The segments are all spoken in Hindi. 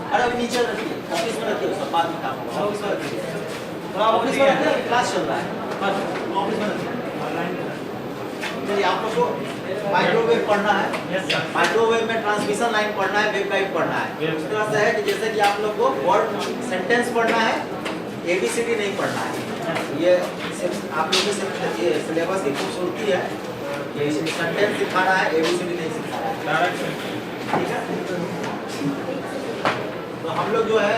अरे अभी नीचे रखिए, ऑफिस में रखिए, उसका बाद में काम होगा। ऑफिस में रखिए, ऑफिस में रखिए, क्लास चल रहा है, ऑफिस में रखिए। चलिए आप लोग को माइक्रोवेव पढ़ना है, माइक्रोवेव में ट्रांसमिशन लाइन पढ़ना है, वेवगाइड पढ़ना है। उस तरह से है कि जैसे कि आप लोग को वर्ड सेंटेंस पढ़ना है, एबीसीडी नहीं पढ़ना है। ये आप लोगों के सिलेबस की खूबसूरती है, ये सेंटेंस सिखाना है, एबीसीडी नहीं सिखाना है, ठीक है। तो हम लोग जो है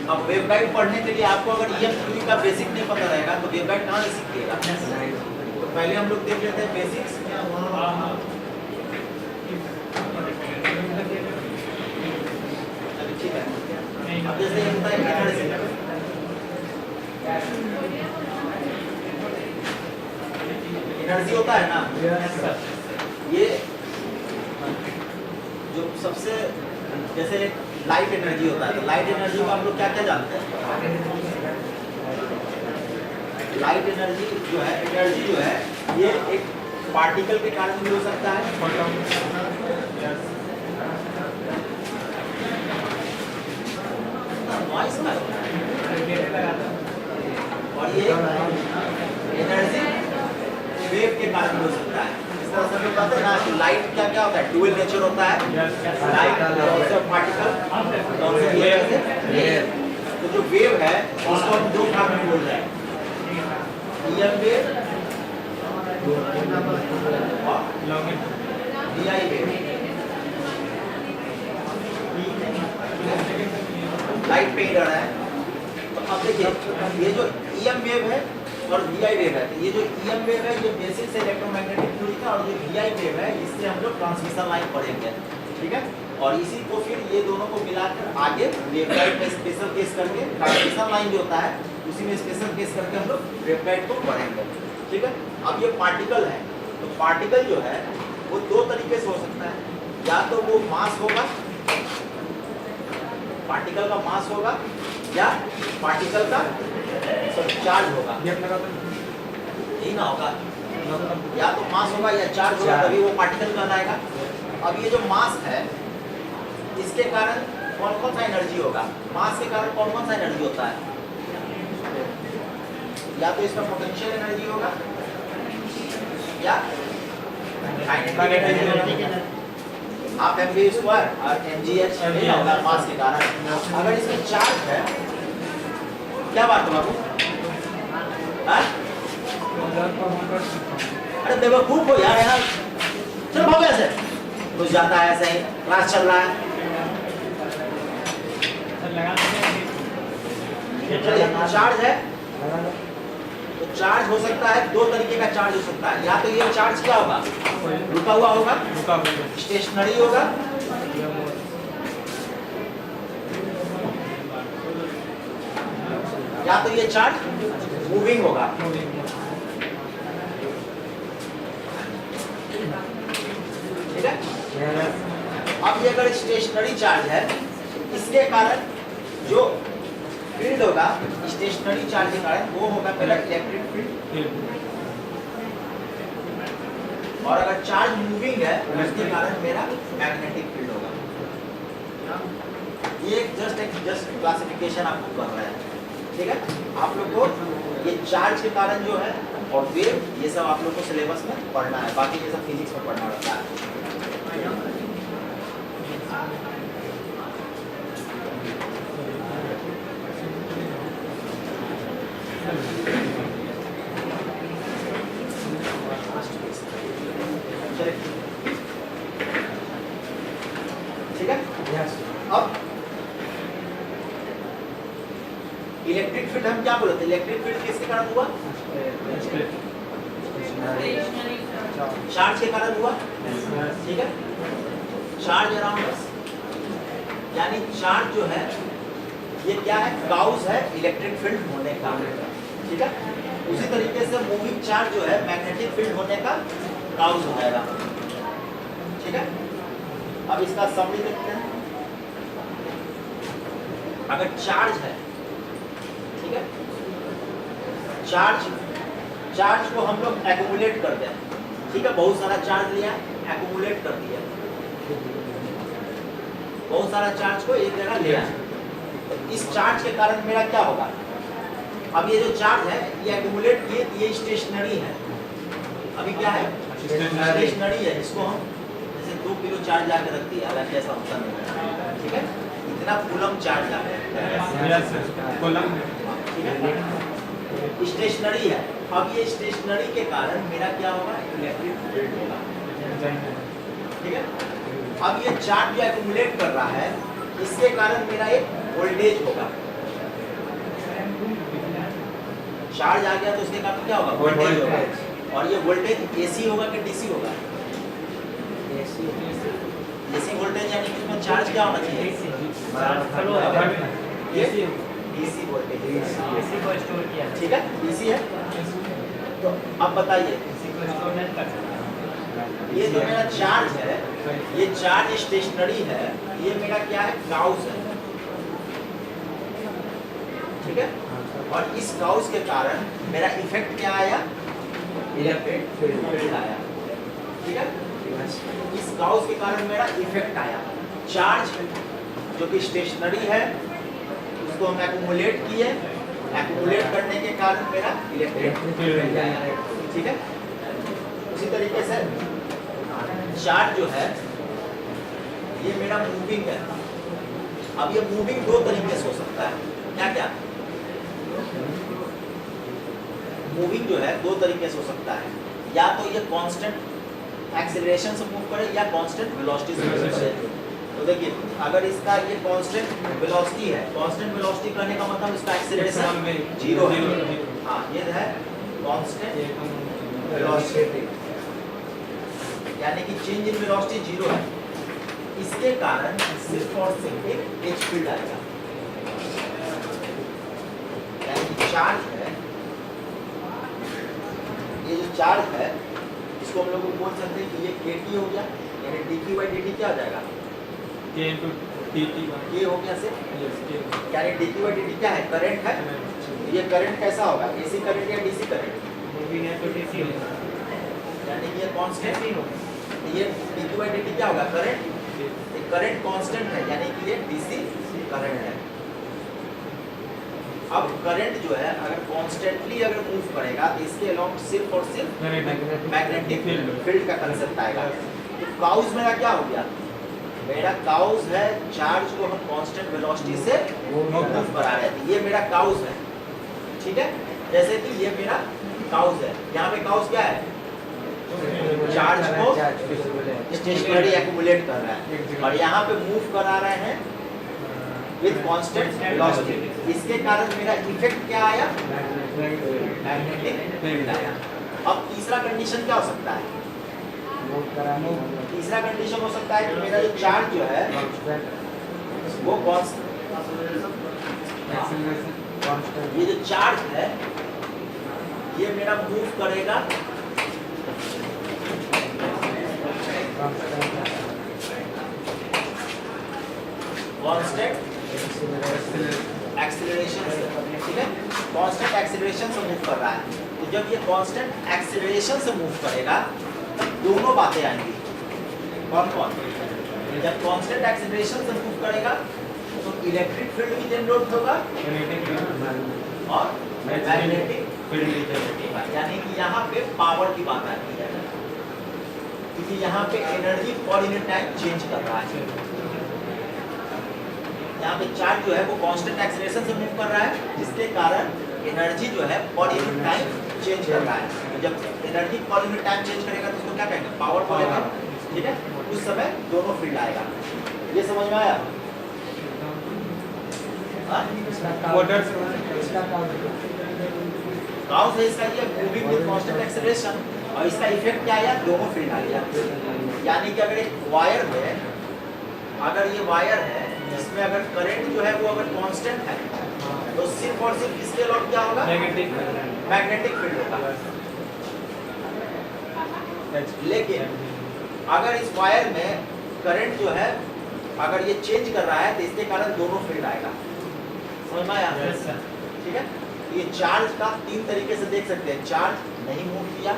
अब वेवगाइड पढ़ने के लिए आपको अगर EM3 का बेसिक नहीं पता रहेगा तो वेवगाइड कहाँ से सीखिएगा। तो पहले हम लोग देख लेते हैं बेसिक्स। ठीक है, अब जैसे ये होता है एनर्जी होता है ना, ये जो सबसे जैसे लाइट एनर्जी होता है, तो लाइट एनर्जी को हम लोग क्या क्या जानते हैं। लाइट एनर्जी जो है, एनर्जी जो है ये एक पार्टिकल के कारण भी हो सकता है, और ये एनर्जी वेव के कारण भी हो सकता है। इस तरह से हम लोग कहते हैं ना कि लाइट क्या क्या होता है, डुअल नेचर होता है, लाइट पार्टिकल। तो जो वेव है उसको हम दो भाग में बोल रहे हैं, EM वेव और DI वेव। लाइट पे ही रहा है। तो अब देखिए ये जो EM वेव है और VI वेव है, तो ये जो EM वेव है ये बेसिक से इलेक्ट्रोमैग्नेटिक फ्लूइड का, और जो VI वेव है इससे हम लोग ट्रांसमिशन लाइन पढ़ेंगे, ठीक है। और इसी को फिर ये दोनों को मिलाकर आगे वेवगाइड में स्पेशल केस करके ट्रांसमिशन लाइन जो होता है उसी में स्पेशल केस करके हम लोग वेवगाइड को पढ़ेंगे, ठीक है। अब ये पार्टिकल है, तो पार्टिकल जो है वो दो तरीके से हो सकता है, या तो वो मास होगा, पार्टिकल का मास होगा, या पार्टिकल का चार्ज होगा, यही ना होगा, या तो मास होगा या चार्ज होगा, तभी वो पार्टिकल कहलाएगा। अब ये जो मास है इसके कारण कौन कौन सा एनर्जी होगा, मास के कारण कौन कौन सा एनर्जी होता है, या तो इसका पोटेंशियल एनर्जी होगा या काइनेटिक एनर्जी होगा, हाफ mv स्क्वायर और mgh होगा मास के कारण। अगर इसमें चार्ज है, क्या बात है बाबू, अरे बेवकूफ हो यार, यहाँ चल भाग ऐसे घुस जाता है, ऐसे ही क्लास चल रहा है। चार्ज है तो चार्ज हो सकता है, दो तरीके का चार्ज हो सकता है, या तो ये चार्ज क्या होगा, रुका हुआ होगा, स्टेशनरी होगा, या तो ये चार्ज मूविंग होगा। ठीक है, अब ये अगर स्टेशनरी चार्ज है, इसके कारण जो फील्ड होगा स्टेशनरी चार्ज के कारण वो होगा पहला इलेक्ट्रिक फील्ड, और अगर चार्ज मूविंग है उसके कारण मेरा मैग्नेटिक फील्ड होगा। ये जस्ट क्लासिफिकेशन आपको कर रहा है, ठीक है। आप लोग को ये चार्ज के कारण जो है और वेव, ये सब आप लोग को सिलेबस में पढ़ना है, बाकी ये सब फिजिक्स में पढ़ना रहता है। ठीक है, अब इलेक्ट्रिक फील्ड हम क्या बोलते हैं, इलेक्ट्रिक फील्ड किसके कारण हुआ, चार्ज के कारण हुआ, ठीक है। चार्ज अराउंड अस, यानी चार्ज जो है ये क्या है, काउज है इलेक्ट्रिक फील्ड होने का, ठीक है। उसी तरीके से मूविंग चार्ज जो है मैग्नेटिक फील्ड होने का काउज हो जाएगा, ठीक है। अब इसका समरी देखते हैं। अगर चार्ज है, ठीक है, चार्ज को हम लोग एक्यूमुलेट करते हैं, ठीक है। बहुत सारा चार्ज लिया, एक्यूमुलेट कर दिया, बहुत सारा चार्ज को एक जगह ले आए। तो इस चार्ज के कारण मेरा क्या होगा, अब ये जो चार्ज है ये एक्यूमुलेट किए, ये स्टेशनरी है, अभी क्या है स्टेशनरी है। इसको हम जैसे 2 किलो चार्ज ला के रखती है, हालांकि ऐसा होता नहीं है, ठीक है, इतना कूलम चार्ज ला के रखते हैं, ठीक है, स्टेशनरी है। अब ये स्टेशनरी के कारण मेरा क्या होगा, इलेक्ट्रिक फील्ड होगा, ठीक है। अब ये चार्ज जो एक्यूमुलेट कर रहा है इसके कारण मेरा एक वोल्टेज होगा, चार्ज आ गया तो उसके कारण क्या होगा, वोल्टेज होगा। और ये वोल्टेज एसी होगा कि डीसी होगा, एसी वोल्टेज, यानी कि इसमें चार्ज क्या होना चाहिए, ये डीसी वोल्टेज, ठीक है, डीसी है। तो अब बताइए ये जो मेरा चार्ज है, ये चार्ज स्टेशनरी है, ये मेरा क्या है, गाउस है, ठीक है। और इस गाउस के कारण मेरा इफेक्ट क्या आया, इलेक्ट्रिक फील्ड आया, ठीक है। इस गाउस के कारण मेरा इफेक्ट आया, चार्ज जो कि स्टेशनरी है उसको हम एक्यूमुलेट किए, एक्यूमुलेट करने के कारण मेरा इलेक्ट्रिक फील्ड आया, ठीक है। उसी तरीके से चार्ज जो है ये मेरा मूविंग है। अब ये मूविंग 2 तरीके से हो सकता है, क्या क्या, मूविंग जो है 2 तरीके से हो सकता है, या तो ये कांस्टेंट एक्सेलरेशन से मूव करे या कांस्टेंट वेलोसिटी से मूव करे। तो देखिए अगर इसका ये कांस्टेंट वेलोसिटी है, कांस्टेंट वेलोसिटी कहने का मतलब इसका एक्सेलरेशन 0 है, हाँ ये है कांस्टेंट वेलोसिटी, यानी कि चेंज इन वेलोसिटी 0 है। इसके कारण सिर्फ और सिर्फ एक एच फील्ड आएगा, यानी कि चार्ज है, ये जो चार्ज है इसको हम लोग बोल सकते हैं कि ये KT हो गया, यानी dq/dt क्या हो जाएगा, K हो गया से, यानी dq/dt क्या है, करंट है। ये करंट कैसा होगा, AC करंट या DC करंट, मूविंग है तो DC होगा, यानी कि ये कांस्टेंट ये dq/dt क्या होगा, करंट, ये करंट कांस्टेंट है, यानी कि ये DC करंट है। अब करंट जो है अगर कांस्टेंटली अगर मूव करेगा तो इसके अलोंग सिर्फ और सिर्फ मैग्नेटिक फील्ड का कंसेप्ट आएगा। तो काउस मेरा क्या हो गया, मेरा काउस है, चार्ज को हम कांस्टेंट वेलोसिटी से मूव करा रहे थे, ये मेरा काउस है, ठीक है। जैसे कि ये मेरा काउस है, यहाँ पे काउस क्या है, चार्ज को स्टेशनरी एक्यूमुलेट कर रहा है, और यहाँ पे मूव करा रहे हैं विद कांस्टेंट वेलोसिटी। इसके कारण मेरा इफेक्ट क्या आया, मैग्नेटिक फील्ड आया। अब तीसरा कंडीशन क्या हो सकता है, तीसरा कंडीशन हो सकता है कि मेरा जो चार्ज जो है वो ये जो चार्ज है ये मेरा मूव करेगा कांस्टेंट एक्सीलरेशन से, ठीक है, कांस्टेंट एक्सीलरेशन से मूव कर रहा है। तो जब ये कांस्टेंट एक्सीलरेशन से मूव करेगा तब दोनों बातें आएंगी, कौन कौन, जब कांस्टेंट एक्सीलरेशन से मूव करेगा तो इलेक्ट्रिक फील्ड भी जनरेट होगा और मैग्नेटिक फील्ड भी जनरेट होगा, यानी कि यहाँ पे पावर की बात आती है, क्योंकि यहाँ पे energy per unit time change कर रहा है। यहाँ पे चार्ज जो है वो कांस्टेंट एक्सीलरेशन से मूव कर रहा है, जिसके कारण एनर्जी जो है पर यूनिट टाइम चेंज कर रहा है। जब energy per unit time change करेगा तो उसको क्या कहेंगे, पावर बोलेगा, ठीक है। उस समय दोनों फील्ड आएगा, ये समझ में आया। काउस है इसका ये मूविंग विद कांस्टेंट एक्सीलरेशन, और इसका इफेक्ट क्या आया, दोनों फील्ड आ गया। यानी कि अगर एक वायर में, अगर ये वायर है इसमें अगर करंट जो है वो अगर कांस्टेंट है तो सिर्फ और सिर्फ इसके अलॉट क्या होगा, मैग्नेटिक फील्ड होगा। लेकिन अगर इस वायर में करंट जो है अगर ये चेंज कर रहा है तो इसके कारण दोनों फील्ड आएगा, समझ में आया, ठीक है। तो ये चार्ज का 3 तरीके से देख सकते हैं। चार्ज नहीं मूव किया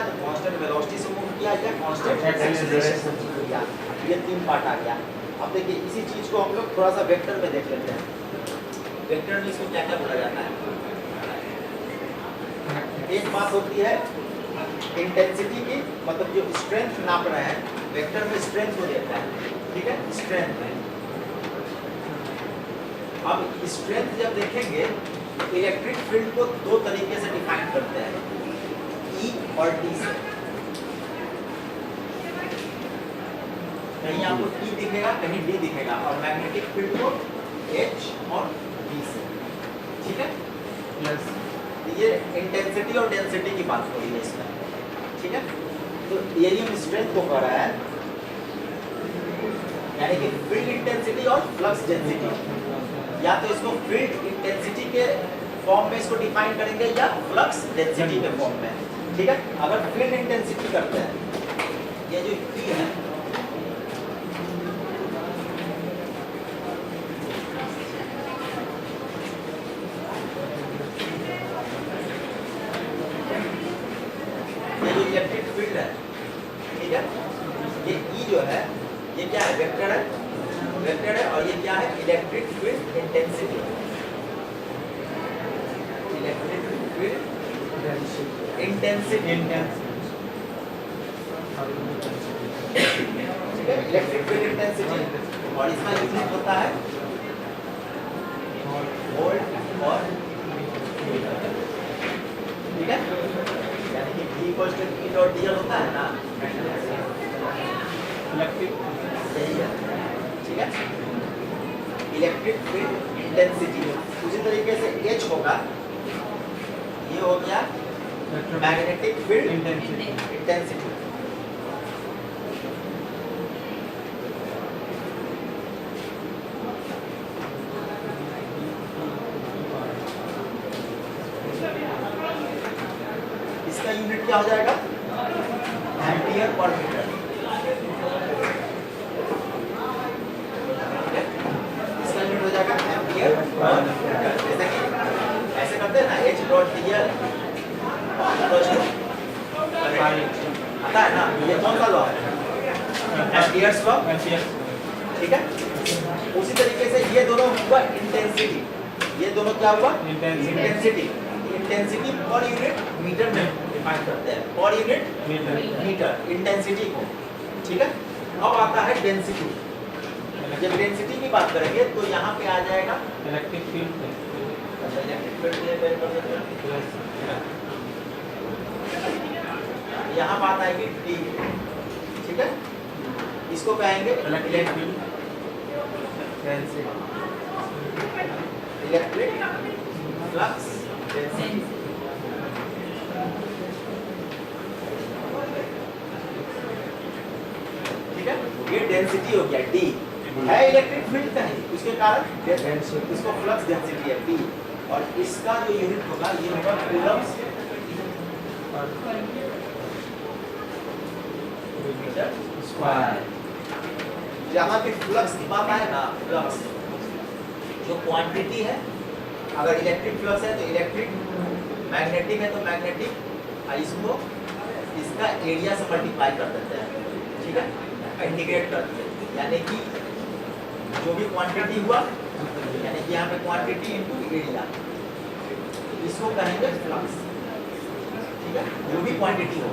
तो कांस्टेंट वेलोसिटी से मूव किया या कांस्टेंट एक्सेलरेशन से मूव किया। ये 3 पार्ट आ गया। अब देखिए इसी चीज को हम लोग थोड़ा सा वेक्टर में देख लेते हैं। वेक्टर में इसको क्या क्या बोला जाता है? एक बात होती है इंटेंसिटी की, मतलब जो स्ट्रेंथ नाप रहे हैं वेक्टर में स्ट्रेंथ को देता है, ठीक है, स्ट्रेंथ। अब स्ट्रेंथ जब देखेंगे इलेक्ट्रिक फील्ड को 2 तरीके से डिफाइन करते हैं, E और D से। कहीं आपको E दिखेगा, कहीं D दिखेगा, और मैग्नेटिक फील्ड को H और D से, ठीक है। Yes. ये इंटेंसिटी और डेंसिटी की बात हो रही है इसमें, ठीक है। तो यही हम स्ट्रेंथ को कह रहा है, यानी कि फील्ड इंटेंसिटी और फ्लक्स डेंसिटी। या तो इसको फील्ड इंटेंसिटी के फॉर्म में इसको डिफाइन करेंगे या फ्लक्स डेंसिटी के फॉर्म में, ठीक है। अगर फील्ड इंटेंसिटी करते हैं, ये जो E है, इलेक्ट्रिक फील्ड है, ठीक है। ये E जो है ये क्या है? वेक्टर है, वेक्टर है। और ये क्या है? Electric field intensity. Electric field intensity, ठीक है, इलेक्ट्रिक फील्ड इंटेंसिटी। और इसका यूनिट होता है वोल्ट और मीटर, ठीक है। यानी कि V = E डॉट dl होता है ना, इलेक्ट्रिक, सही है, ठीक है। इलेक्ट्रिक फील्ड इंटेंसिटी उसी तरीके से H होगा, ये हो गया मैग्नेटिक फील्ड इंटेंसिटी। इसका यूनिट क्या हो जाएगा? Ampere per metre. इसका यूनिट हो जाएगा एम्पियर पर मीटर। जैसे कि ऐसे करते हैं ना, H डॉट dl आता है ना, ये कौन सा लॉ है? एम्पियर्स लॉ, ठीक है। उसी तरीके से ये दोनों हुआ इंटेंसिटी, ये दोनों क्या हुआ? इंटेंसिटी। इंटेंसिटी पर यूनिट मीटर में डिफाइन करते हैं, पर यूनिट मीटर इंटेंसिटी को, ठीक है। अब आता है डेंसिटी। जब डेंसिटी की बात करेंगे तो यहाँ पे आ जाएगा इलेक्ट्रिक फील्ड। यहाँ बात आएगी D, ठीक है। इसको कहेंगे electric field electric flux density, ठीक है। ये डेंसिटी हो गया D, है इलेक्ट्रिक फील्ड का ही, उसके कारण इसको फ्लक्स डेंसिटी है D। और इसका जो यूनिट होगा ये होगा कूलम्ब्स मीटर स्क्वायर। जहाँ पे फ्लक्स की बात आए ना, फ्लक्स जो क्वांटिटी है, अगर इलेक्ट्रिक फ्लक्स है तो इलेक्ट्रिक, मैग्नेटिक है तो मैग्नेटिक, इसको इसका एरिया से मल्टीप्लाई कर देते हैं, ठीक है, इंटीग्रेट करते हैं। यानी कि जो भी क्वांटिटी हुआ, यानी कि यहाँ पे क्वांटिटी इनटू एरिया, इसको कहेंगे फ्लक्स, ठीक है। जो भी क्वांटिटी हो,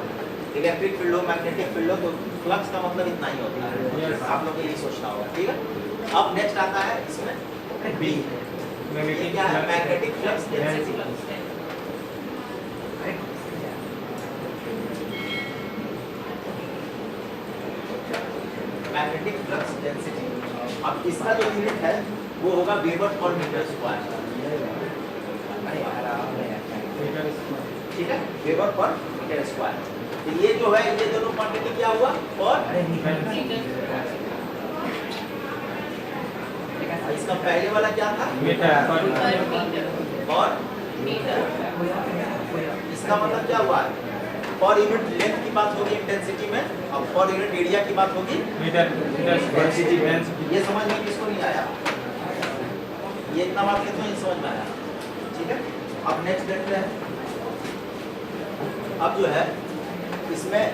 इलेक्ट्रिक फील्ड हो, मैग्नेटिक फील्ड हो, तो फ्लक्स का मतलब इतना ही होता है। आप लोग को यही सोचना होगा, ठीक है। अब नेक्स्ट आता है इसमें B, ये क्या है? Magnetic flux density. Magnetic flux density. अब इसका जो यूनिट है वो होगा वेबर पर मीटर स्क्वायर, ठीक है, वेबर पर मीटर स्क्वायर। तो ये जो है ये दोनों क्वांटिटी क्या हुआ? पर इसका पहले वाला क्या था? मीटर और इसका मतलब क्या हुआ? पर यूनिट लेंथ की बात होगी इंटेंसिटी में, अब पर यूनिट एरिया की बात होगी मीटर डेंसिटी में। ये समझ में किसको नहीं आया? ये इतना बात किसको नहीं समझ में आया? ठीक है। अब नेक्स्ट देखते हैं। अब जो है इसमें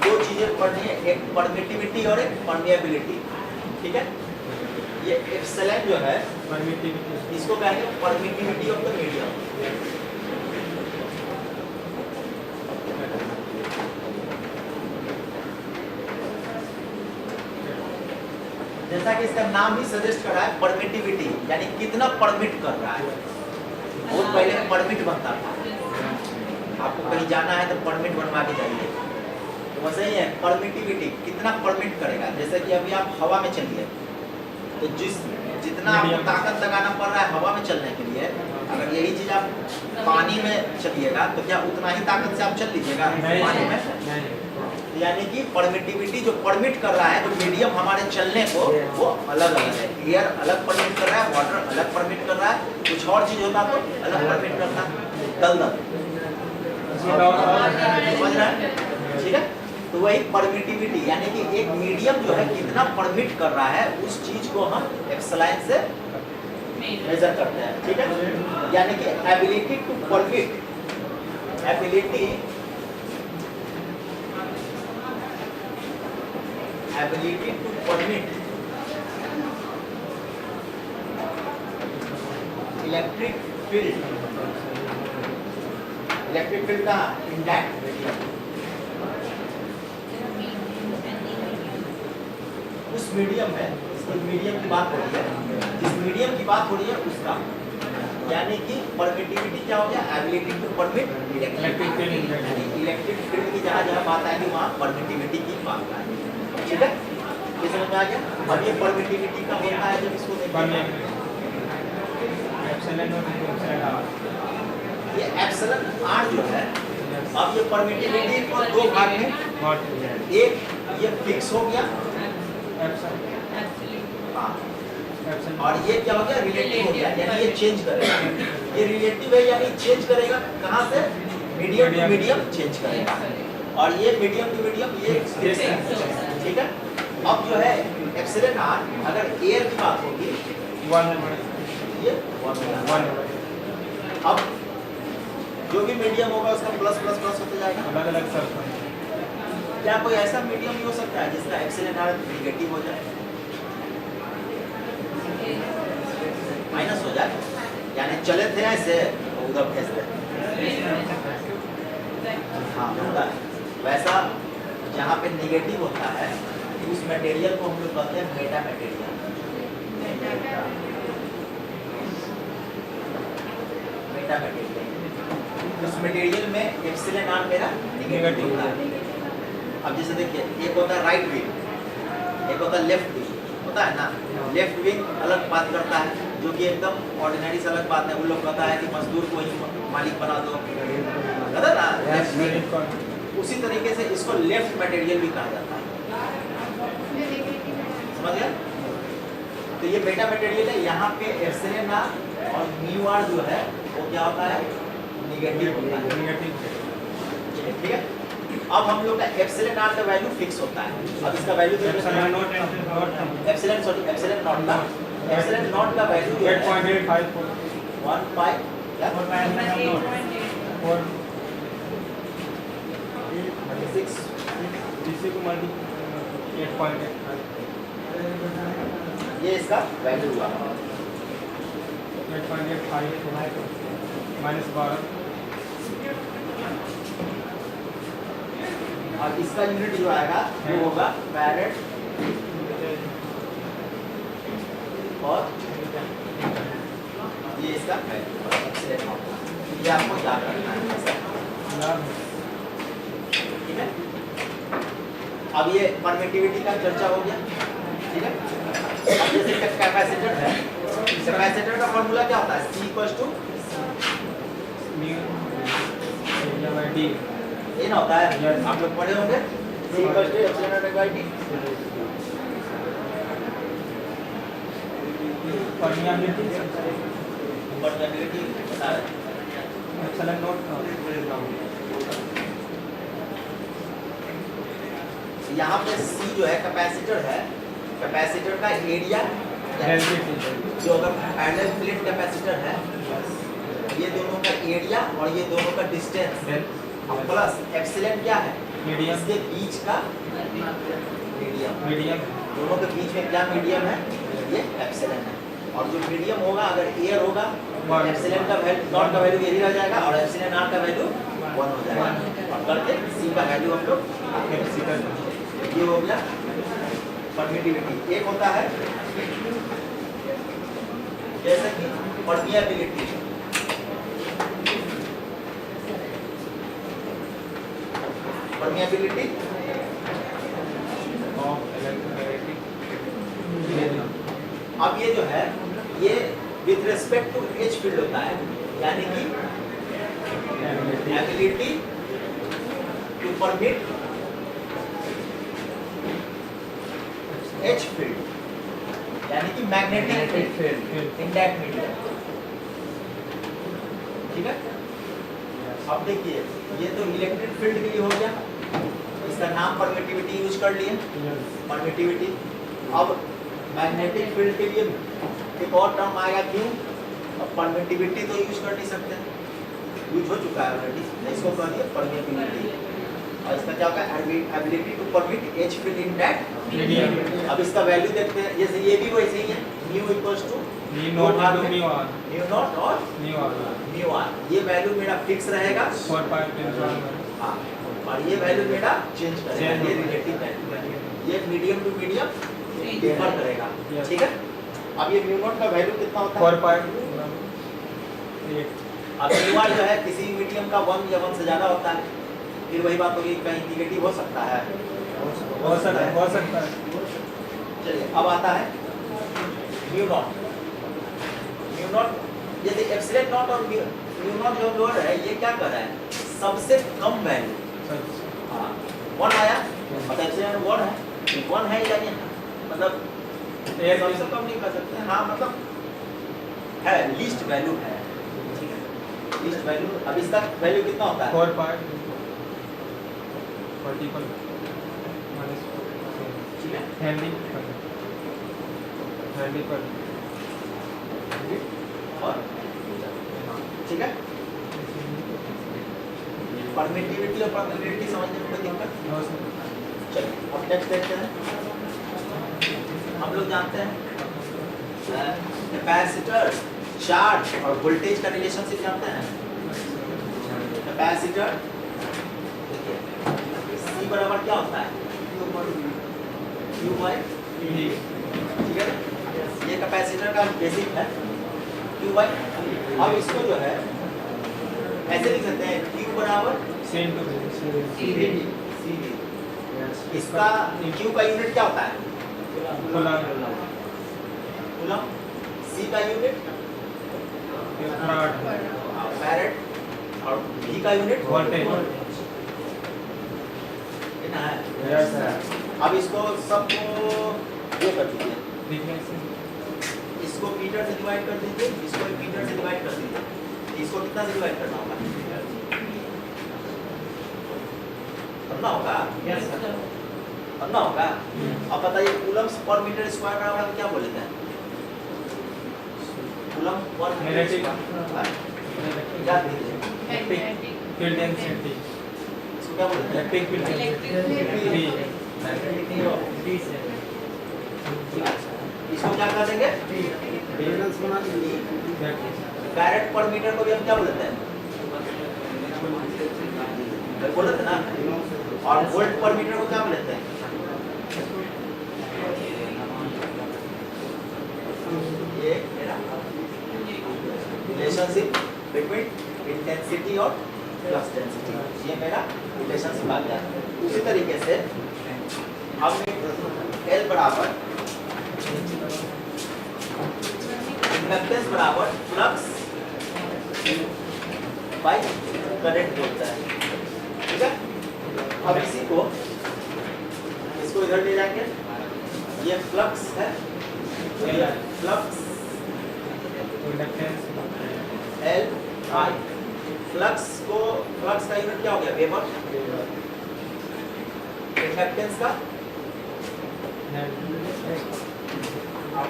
दो चीजें पढ़नी है, एक परमिटिविटी और एक परमिएबिलिटी। ठीक है, ये एप्सिलॉन जो है परमिटिविटी इसको कहेंगे परमिटिविटी ऑफ द मीडियम। जैसा कि इसका नाम ही सजेस्ट कर रहा है, परमिटिविटी यानी कितना परमिट कर रहा है। बहुत पहले में परमिट बनता था, आपको कहीं जाना है तो परमिट बनवा के जाइए, तो वैसे ही है परमिटिविटी, कितना परमिट करेगा। जैसे कि अभी आप हवा में चलिए तो जितना आपको ताकत लगाना पड़ रहा है हवा में चलने के लिए, अगर यही चीज आप पानी में चलिएगा तो क्या उतना ही ताकत से आप चल लीजिएगा पानी में? यानी कि परमिटिविटी जो परमिट कर रहा है, जो मीडियम हमारे चलने को, वो अलग अलग है। एयर अलग परमिट कर रहा है, वाटर अलग परमिट कर रहा है, कुछ और चीज होता तो अलग परमिट करता। दलदल, समझ रहा है? ठीक है, तो वही परमिटिविटी यानी कि एक मीडियम जो है कितना परमिट कर रहा है, उस चीज को हम एप्सिलॉन से मेजर करते हैं। ठीक है, यानी कि ability to permit, ability to permit electric field का intact उस मीडियम है, इस मीडियम की बात हो रही है, जिस मीडियम की बात हो रही है उसका, यानी कि परमिटिविटी क्या हो गया, ability to permit electric field, electric field की जहाँ जहाँ बात आएगी वहाँ परमिटिविटी की बात आएगी। ठीक है, ये समझ में आ गया। अब ये परमिटिविटी का होता है जब इसको देखेंगे, ये एप्सिलॉन आर जो है, अब ये परमिटिविटी को दो भाग में, एक ये फिक्स हो गया, हाँ, और ये क्या हो गया, रिलेटिव हो गया, यानी ये चेंज करेगा। ये रिलेटिव है यानी चेंज करेगा कहाँ से, मीडियम टू मीडियम चेंज करेगा, और ये मीडियम टू मीडियम ये फिक्स है। ठीक है, अब जो है एप्सिलॉन आर, अगर एयर की बात होगी ये 1, अब जो भी मीडियम होगा उसका प्लस प्लस प्लस होते जाएगा, अलग अलग सर्कल। क्या कोई ऐसा मीडियम भी हो सकता है जिसका एप्सिलॉन आर नेगेटिव हो जाए, माइनस हो जाए, यानी चले थे ऐसे उधर भेज दे, हाँ होता है वैसा। जहाँ पे नेगेटिव होता है उस मटेरियल को हम लोग कहते हैं मेटा मटेरियल। मेटा मटेरियल, उस मटेरियल में एप्सिलॉन आर मेरा नेगेटिव होता है। अब जैसे देखिए, एक होता है राइट विंग, एक होता है लेफ्ट विंग, होता है ना। लेफ्ट विंग अलग बात करता है, जो कि एकदम ऑर्डिनरी से अलग बात है। वो लोग कहता है कि मजदूर को ही मालिक बना दो, है ना, लेफ्ट विंग। उसी तरीके से इसको लेफ्ट मटेरियल भी कहा जाता है, समझ गया। तो ये बेटा मटेरियल है, यहाँ पे एप्सिलॉन आर और म्यू आर जो है वो क्या होता है, नेगेटिव होता है, नेगेटिव। ठीक है, अब हम लोग का एप्सिलॉन आर का वैल्यू फिक्स होता है। अब इसका वैल्यू एप्सिलॉन नॉट का, एप्सिलॉन नॉट का वैल्यू 8.854 15 क्या 6 इसी को मल्टी 8.85, ये इसका वैल्यू हुआ 8.85 माइनस 12, और इसका यूनिट जो आएगा वो होगा फैरेड और ये इसका एप्सिलॉन नॉट। ये आपको याद रखना है, ठीक है। अब ये परमिटिविटी का चर्चा हो गया, ठीक है। अब जैसे कैपेसिटर है, कैपेसिटर का फॉर्मूला क्या होता है, C इक्वल्स टू डी, ये ना होता है, आप लोग पढ़े होंगे, C equals to epsilon not by D. Permeability बता रहे एप्सिलॉन नॉट यहाँ पे C जो है कैपेसिटर है, कैपेसिटर का एरिया जो अगर पैरेलल प्लेट कैपेसिटर है, ये जो का एरिया और ये दोनों का डिस्टेंस प्लस एप्सिलॉन क्या है, मीडियम इसके बीच का मीडियम। मीडियम दोनों के बीच में क्या मीडियम है, ये एप्सिलॉन है। और जो मीडियम होगा अगर एयर होगा एप्सिलॉन का वैल्यू नॉट का वैल्यू यही रह जाएगा और एप्सिलॉन आर का वैल्यू 1 हो जाएगा। और करके सी का वैल्यू हम लोग ये हो गया परमिटिविटी। एक होता है जैसे कि परमिएबिलिटी, परमिएबिलिटी ऑफ इलेक्ट्रोमैग्नेटिक अब ये जो है ये with respect to H field होता है, यानी कि ability to permit H field, यानी कि magnetic field in that medium. ठीक है, अब देखिए ये तो इलेक्ट्रिक फील्ड के लिए हो गया, इसका नाम परमिटिविटी यूज कर लिए, परमिटिविटी। अब मैग्नेटिक फील्ड के लिए एक और टर्म आएगा क्यों, अब परमिटिविटी तो यूज कर नहीं सकते, यूज हो चुका है ऑलरेडी, इसको कह दिया परमिटिविटी। और इसका क्या होगा, ability to permit H field in that medium. अब इसका वैल्यू देखते हैं, जैसे ये भी वैसे ही है, mu equals to mu not into mu R, mu not और म्यू आर। ये वैल्यू मेरा फिक्स रहेगा 4.10 हाँ, और ये वैल्यू मेरा चेंज करेगा, ये रिलेटिव वैल्यू है, ये मीडियम टू मीडियम डिफर करेगा। ठीक है, अब ये म्यू नॉट का वैल्यू कितना होता है 4.8। अब म्यू आर जो है किसी मीडियम का 1 या 1 से ज्यादा होता है, फिर वही बात होगी कहीं निगेटिव हो सकता है, हो सकता है। चलिए अब आता है म्यू नॉट। म्यू नॉट जैसे एप्सिलॉन नॉट और म्यू नॉट जो लोअर है ये क्या कर रहा है, सबसे कम वैल्यू हाँ 1 आया, मतलब एप्सिलॉन 1 है, 1 है या नहीं, मतलब एयर सबसे कम नहीं कर सकते हाँ, मतलब है लीस्ट वैल्यू है। ठीक है, लीस्ट वैल्यू। अब इसका वैल्यू कितना होता है 4.40 ठीक है, हैंडी पर और ठीक है, परमिटिविटी और परमिटिविटी समझने में कोई दिक्कत। चलिए अब नेक्स्ट देखते हैं। हम लोग जानते हैं कैपेसिटर, चार्ज और वोल्टेज का रिलेशनशिप जानते हैं। कैपेसिटर देखिए C बराबर क्या होता है Q बाय ठीक है, ये कैपेसिटर का बेसिक है Q बाय। अब इसको जो है ऐसे लिख सकते हैं Q बराबर CV। इसका Q का यूनिट क्या होता है कूलम, C का यूनिट फैराड और V का यूनिट वोल्टेज। कितना है अब इसको सबको ये कर दीजिए, इसको मीटर से डिवाइड कर दीजिए, इसको मीटर से डिवाइड कर दीजिए, इसको कितना से डिवाइड करना होगा, करना होगा करना होगा। अब बताइए कूलम्स पर मीटर स्क्वायर बराबर हम क्या बोलते हैं, कूलम पर मीटर स्क्वायर याद कीजिए, फील्ड डेंसिटी, इसको क्या बोलते हैं, इलेक्ट्रिक फील्ड डेंसिटी। इसको क्या कर देंगे, फैराड पर मीटर को भी हम क्या बोलते हैं, बोलते हैं ना, और वोल्ट पर मीटर को क्या बोलते हैं, ये रिलेशनशिप बिटवीन इंटेंसिटी और फ्लक्स डेंसिटी, ये मेरा रिलेशनशिप आ गया। उसी तरीके से हम L बराबर इंडक्टेंस बराबर फ्लक्स बाय करंट होता है। ठीक है, अब इसको इधर ले जाएंगे, ये फ्लक्स है, flux inductance L I, flux का यूनिट क्या हो गया वेबर, इंडक्टेंस का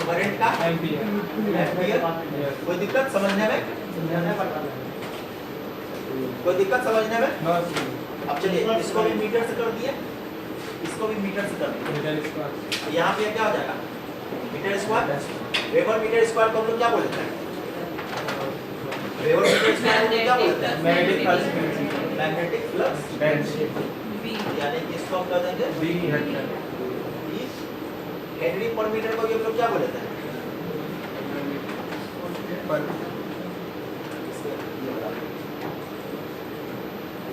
करंट का एम्पियर। एम्पियर। कोई दिक्कत समझने में, कोई दिक्कत समझने में? नो अब चलिए इसको भी मीटर से कर दिए, इसको भी मीटर से कर दिए। मीटर स्क्वायर यहाँ पे क्या हो जाएगा? Metre square. Weber metre square को हम लोग क्या बोलते हैं? वेबर मीटर स्क्वायर को क्या बोलते हैं? Magnetic flux magnetic flux density यानी कि इसको हम कर देंगे बी हेक्टर हेनरी पर मीटर को भी हम लोग क्या बोलते हैं? पर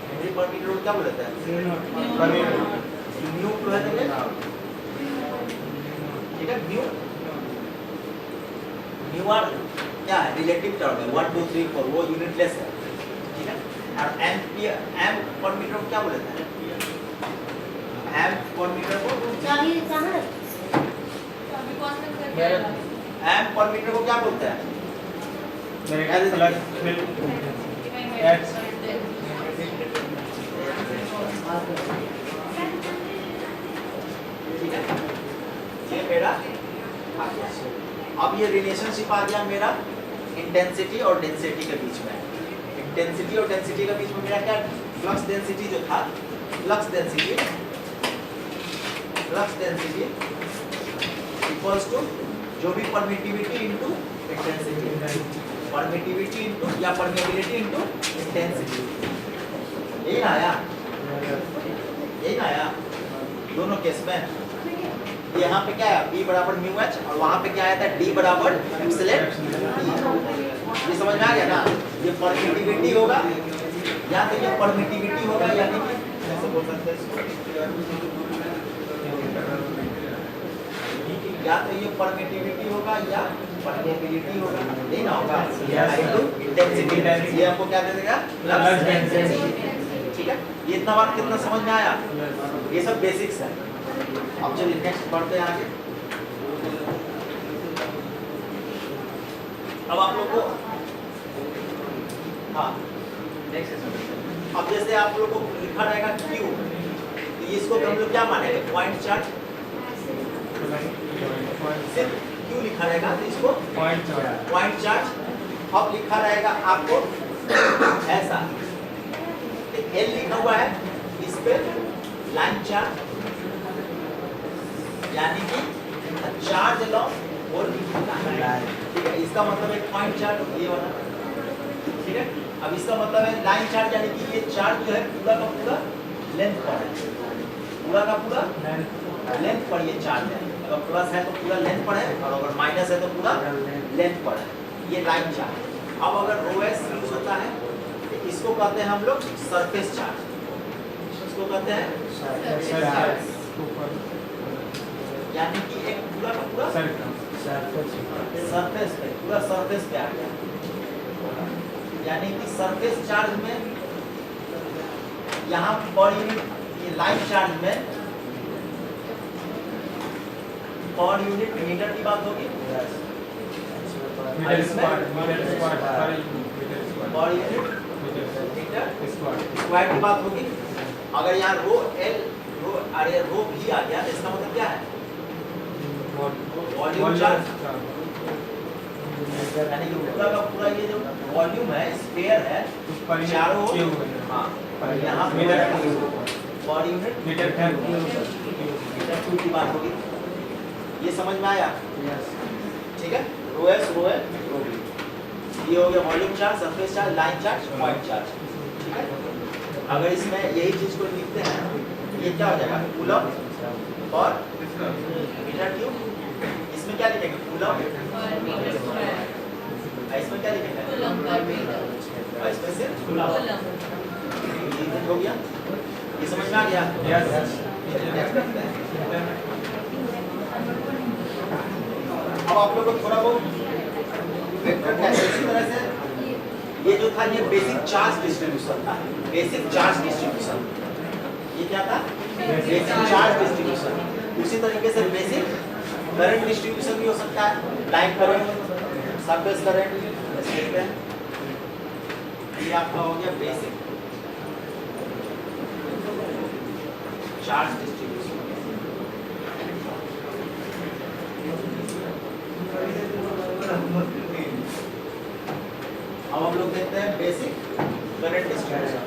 हेनरी पर मीटर को क्या बोलते हैं? पर मीटर न्यू तो है देंगे, ठीक है? न्यू न्यू आर क्या है? रिलेटिव टर्म है, 1 2 3 4 वो यूनिटलेस है, ठीक है? और एम पर मीटर को क्या बोलते हैं? एम पर मीटर को चाबी कहाँ है? एम पर मीटर को क्या बोलते हैं? मैग्नेटिक फ्लक्स फील्ड एच ठीक है? ये मेरा आ गया। अब ये रिलेशनशिप आ गया मेरा इंटेंसिटी और डेंसिटी के बीच में। इंटेंसिटी और डेंसिटी के बीच में मेरा क्या? फ्लक्स डेंसिटी जो था, फ्लक्स डेंसिटी इक्वल्स टू जो भी permittivity into intensity, permittivity into या परमेबिलिटी इनटू इंटेंसिटी। यही ना आया? यही ना आया दोनों केस में? यहाँ पे क्या है? B बराबर म्यू एच और वहाँ पे क्या आया था? D बराबर एप्सिलॉन E। ये समझ में आ गया ना? ये परमिटिविटी होगा या तो ये परमिटिविटी होगा यानी कि कैसे बोल सकते हैं इसको? या तो ये परमिटिविटी होगा या परमेबिलिटी होगा, यही ना होगा? Into intensity. ये आपको क्या दे देगा? Flux density. ठीक है? ये इतना बात कितना समझ में आया? ये सब बेसिक्स है। अब चलिए नेक्स्ट बढ़ते हैं आगे। अब आप लोग को हाँ अब जैसे आप लोग को लिखा रहेगा Q, तो इसको हम लोग क्या मानेंगे? Point charge. सिर्फ Q लिखा रहेगा तो इसको पॉइंट चार्ज। अब लिखा रहेगा आपको ऐसा L लिखा हुआ है, इस पे लाइन चार्ज यानी कि चार्ज अलॉन्ग और ठीक है? इसका मतलब है पॉइंट चार्ज ये वाला, ठीक है? अब इसका मतलब है लाइन चार्ज यानी कि ये चार्ज जो है पूरा का पूरा लेंथ पर है, पूरा का पूरा लेंथ पर ये चार्ज है। अगर प्लस है तो पूरा लेंथ पर है और अगर माइनस है तो पूरा लेंथ पर है, ये लाइन चार्ज। अब अगर रो एस यूज होता है तो इसको कहते हैं हम लोग सरफेस चार्ज। इसको कहते हैं यानी कि एक पूरा का पूरा सरफेस पे, पूरा सरफेस पे आ गया, यानी कि सरफेस चार्ज में यहाँ पर ये लाइन चार्ज में पर यूनिट मीटर की बात होगी, पर यूनिट मीटर स्क्वायर की बात होगी। अगर यहाँ रो एल रो भी आ गया तो इसका मतलब क्या है? वॉल्यूम चार्ज, यानी कि पूरा का पूरा ये जो वॉल्यूम है स्फीयर है चारों हाँ यहाँ पर यूनिट मीटर क्यूब की बात होगी। ये समझ में आया? ठीक है? रो एस रो है रो बी, ये हो गया volume charge, surface charge, line charge, point charge. ठीक है? अगर इसमें यही चीज को लिखते हैं ये क्या हो जाएगा? कूलम और मीटर क्यूब। इसमें क्या लिखेंगे? कूलम। इसमें क्या लिखेंगे? इसमें सिर्फ कूलम हो गया। ये समझ में आ गया? अब आप लोग को थोड़ा बहुत वेक्टर कैसे इसी तरह से ये जो था ये बेसिक चार्ज डिस्ट्रीब्यूशन था, बेसिक चार्ज डिस्ट्रीब्यूशन। ये क्या था? Basic charge distribution. उसी तरीके से बेसिक करंट डिस्ट्रीब्यूशन भी हो सकता है, लाइन करंट, सरफेस करंट। देखते हैं ये आपका हो गया बेसिक चार्ज डिस्ट्रीब्यूशन। अब हम लोग देखते हैं बेसिक करंट डिस्ट्रीब्यूशन।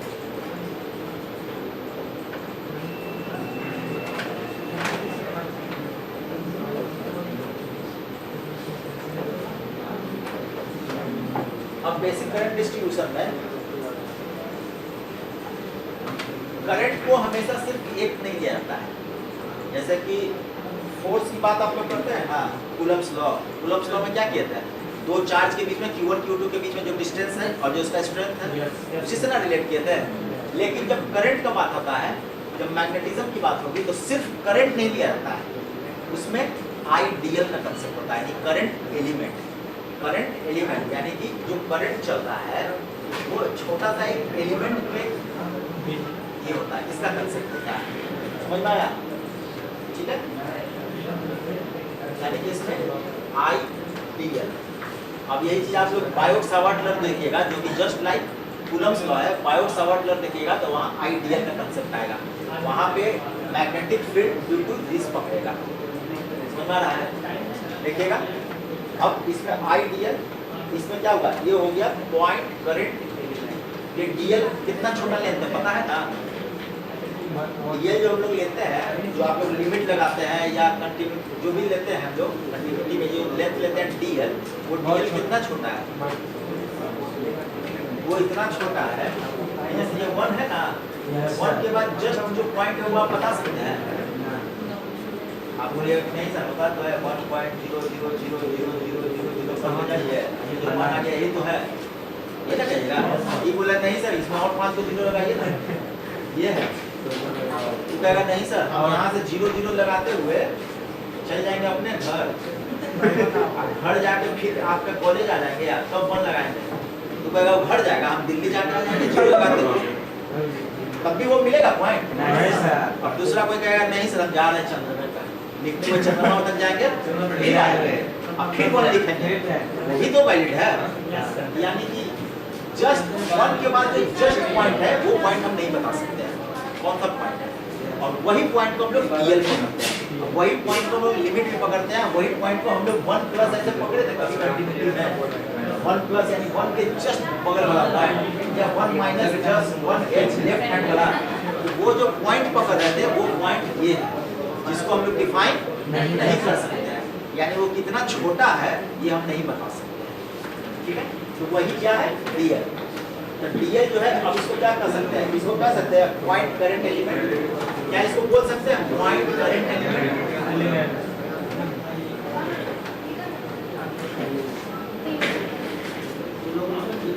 अब बेसिक करंट डिस्ट्रीब्यूशन में करंट को हमेशा सिर्फ एक नहीं दिया जाता है। जैसे कि फोर्स की बात आप लोग करते हैं ना, कूलम्ब्स लॉ। कूलम्ब्स लॉ में क्या कहता है, दो चार्ज के बीच में Q1 Q2 के बीच में जो डिस्टेंस है और जो उसका स्ट्रेंथ है उसी से ना रिलेट कहते हैं। लेकिन जब करंट का बात आता है, जब मैग्नेटिज्म की बात होगी तो सिर्फ करंट नहीं लिया जाता है, उसमें आइडियल का कंसेप्ट होता है, यानी करंट एलिमेंट। करंट एलिमेंट यानी कि जो करंट चल रहा है वो छोटा सा एक एलिमेंट में ये होता है, इसका कंसेप्ट होता है। समझ में आया? ठीक है, यानी कि इसमें आइडियल। अब यही चीज आप लोग बायोट-सावर्ट लॉ देखिएगा, जो कि जस्ट लाइक कूलम्ब्स लॉ है। बायोट-सावर्ट लॉ देखिएगा तो वहाँ आइडियल का कंसेप्ट आएगा, वहाँ पे magnetic field due to this पकड़ेगा। समझ में आ रहा है? देखिएगा अब इसमें आइडियल, इसमें क्या होगा, ये हो गया पॉइंट करंट। ये डीएल कितना छोटा लेते हैं पता है ना? ये जो हम लोग लेते हैं, जो आप लोग लिमिट लगाते हैं या कंटिन्यू जो भी लेते हैं हम लोग कंटिन्यूटी में जो लेंथ लेते हैं डीएल, वो डीएल कितना छोटा है, वो इतना छोटा है। जैसे ये 1 है ना, 1 के बाद जस्ट जो पॉइंट है वो आप बता सकते हैं। आप बोलिए नहीं सर होता तो है 1.0000000 समझ जाइए, ये जो माना गया ये तो है, ये ना कहिएगा। ये बोला नहीं सर इसमें और 5 0 लगाइए ना, ये है तो कहेगा नहीं सर हम यहाँ से 0 लगाते हुए चल जाएंगे अपने घर। घर जाके फिर आपका कॉलेज आ जाएंगे या कब 1 लगाएंगे, तो कहेगा वो घर जाएगा, हम दिल्ली जाके आ जाएंगे 0 लगाते हुए, तब भी वो मिलेगा पॉइंट नहीं सर। अब दूसरा कोई कहेगा नहीं सर हम जा रहे हैं चंद्रमा का, लिखते हुए चंद्रमा तक जाएंगे फिर आएंगे, अब फिर 1 लिखेंगे, वही तो वैलिड है। यानी कि जस्ट 1 के बाद जो जस्ट पॉइंट है वो पॉइंट हम नहीं बता सकते हैं कौन सा पॉइंट है, और वही पॉइंट को हम लोग डीएल पकड़ते हैं, वही पॉइंट को हम लोग लिमिट में पकड़ते हैं, वही पॉइंट को हम लोग 1 प्लस ऐसे पकड़े थे कभी कंटिन्यूटी में। 1 प्लस यानी 1 के जस्ट बगल वाला पॉइंट, या 1 minus just 1 H left hand वाला, वो जो पॉइंट पकड़ रहे थे वो पॉइंट ये है जिसको हम लोग डिफाइन नहीं कर सकते हैं, यानी वो कितना छोटा है ये हम नहीं बता सकते। ठीक है, तो वही क्या है डीएल। तो डीएल जो है अब इसको क्या कर सकते हैं, इसको कह सकते हैं पॉइंट करंट एलिमेंट, क्या इसको बोल सकते हैं point current element.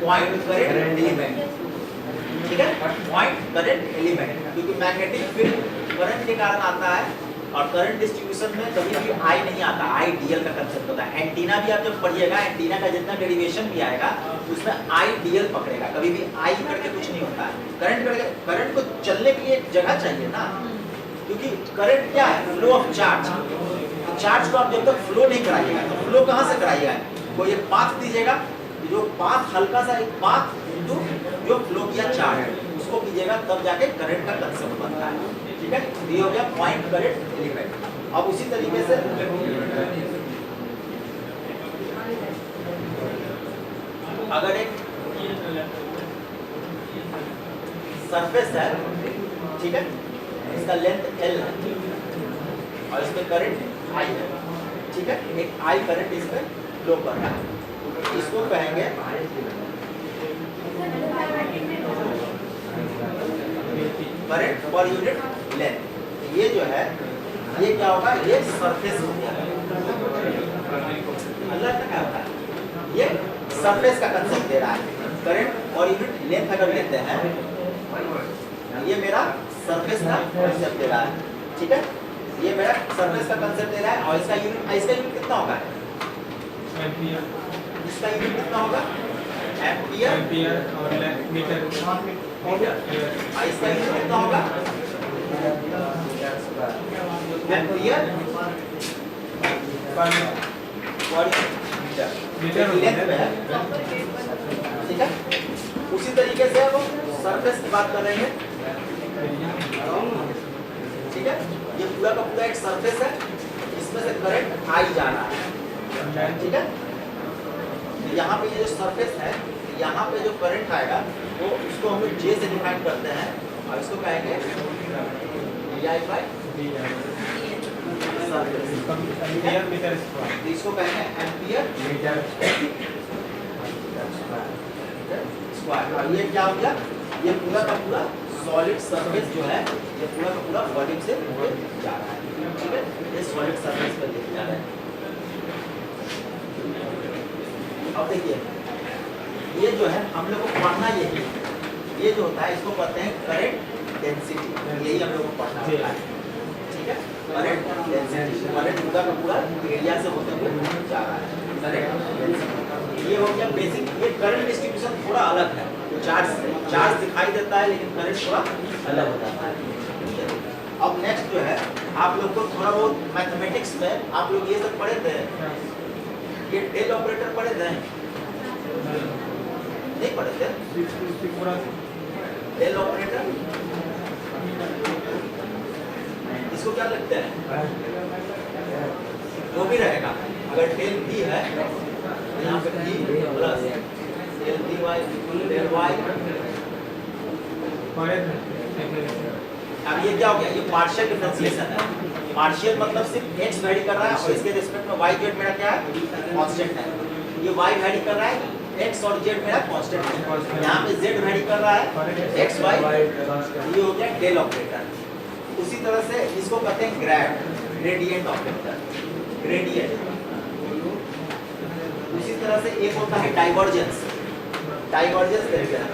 Point current element, ठीक है, पॉइंट करंट एलिमेंट, क्योंकि मैग्नेटिक फील्ड करंट के कारण आता है और करंट डिस्ट्रीब्यूशन में कभी भी आई नहीं आता, आइडियल का कंसेप्ट होता है। एंटीना भी आप जब पढ़िएगा, एंटीना का जितना डेरिवेशन भी आएगा उसमें आइडियल पकड़ेगा, कभी भी आई करके कुछ नहीं होता है। करंट को चलने के लिए एक जगह चाहिए ना, क्योंकि करंट क्या है, फ्लो ऑफ चार्ज। तो चार्ज को आप जब तक फ्लो नहीं कराइएगा तो फ्लो कहाँ से कराइएगा, कोई एक पाथ दीजिएगा, जो पाथ हल्का सा एक पाथ इनटू जो फ्लो किया चार्ज उसको कीजिएगा, तब जाके करंट का कंसेप्ट बनता है। ठीक है, ये हो गया पॉइंट करंट एलिमेंट। अब उसी तरीके से अगर एक सरफेस है, ठीक है, इसका लेंथ L है और इसमें करंट I है, ठीक है, एक I करंट इसमें फ्लो कर रहा है, इसको कहेंगे करंट पर यूनिट लेंथ। ये जो है ये क्या होगा, ये सरफेस हो गया। अल्लाह का क्या होता है, ये सरफेस का कंसेप्ट दे रहा है। करंट पर यूनिट लेंथ अगर लेते हैं, ये मेरा सरफेस का कंसेप्ट दे रहा है, ठीक है, ये मेरा सरफेस का कंसेप्ट दे रहा है और इसका यूनिट कितना होगा, इसका यूनिट कितना होगा, एम्पियर और मीटर हो गया। इसका यूनिट कितना होगा, एम्पियर पर मीटर लेंथ में है, ठीक है। उसी तरीके से अब सरफेस की बात कर रहे हैं, ठीक है, ये पूरा का पूरा एक सरफेस है, इसमें से करंट आई जा रहा है, ठीक है। यहाँ पे ये जो सरफेस है, यहाँ पे जो करंट आएगा वो उसको इसको हम लोग जे से डिफाइन करते हैं और इसको कहेंगे DI by ampere metre square इसको कहेंगे एम्पियर मीटर स्क्वायर। और ये क्या हो गया, ये पूरा का पूरा सॉलिड सरफेस जो है ये पूरा का पूरा वॉल्यूम से ऊपर जा रहा है, ठीक है, ये सॉलिड सरफेस पर लेके जा रहा है। अब देखिए ये जो है हम लोग को पढ़ना यही है, ये जो होता है इसको कहते हैं करंट डेंसिटी, यही हम लोग को पढ़ना होता है, ठीक है। करंट डेंसिटी, करंट पूरा का पूरा एरिया से होते हुए जा रहा है, करंट डेंसिटी। ये हो गया बेसिक। ये करंट डिस्ट्रीब्यूशन थोड़ा अलग है, चार्ज दिखाई देता है लेकिन करंट थोड़ा अलग हो जाता है। अब नेक्स्ट जो है आप लोग को थोड़ा बहुत मैथमेटिक्स में आप लोग ये सब पढ़े थे, ये डेल ऑपरेटर पढ़े थे नहीं पढ़े थे? डेल ऑपरेटर इसको क्या लगता है, वो भी रहेगा अगर डेल बी है तो यहाँ पे B plus del B Y del Y. अब ये क्या हो गया, ये पार्शियल डिफरेंशिएशन है। पार्शियल मतलब सिर्फ x वैरी कर रहा है और इसके रिस्पेक्ट में y z मेरा क्या है, कांस्टेंट है। ये y वैरी कर रहा है, x और z मेरा कांस्टेंट है। यहाँ पे z वैरी कर रहा है x y, ये हो गया डेल ऑपरेटर। उसी तरह से इसको कहते हैं ग्रेडियंट ऑपरेटर, ग्रेडियंट। उसी तरह से एक होता है डाइवर्जेंस, डाइवर्जेंस तरीके से,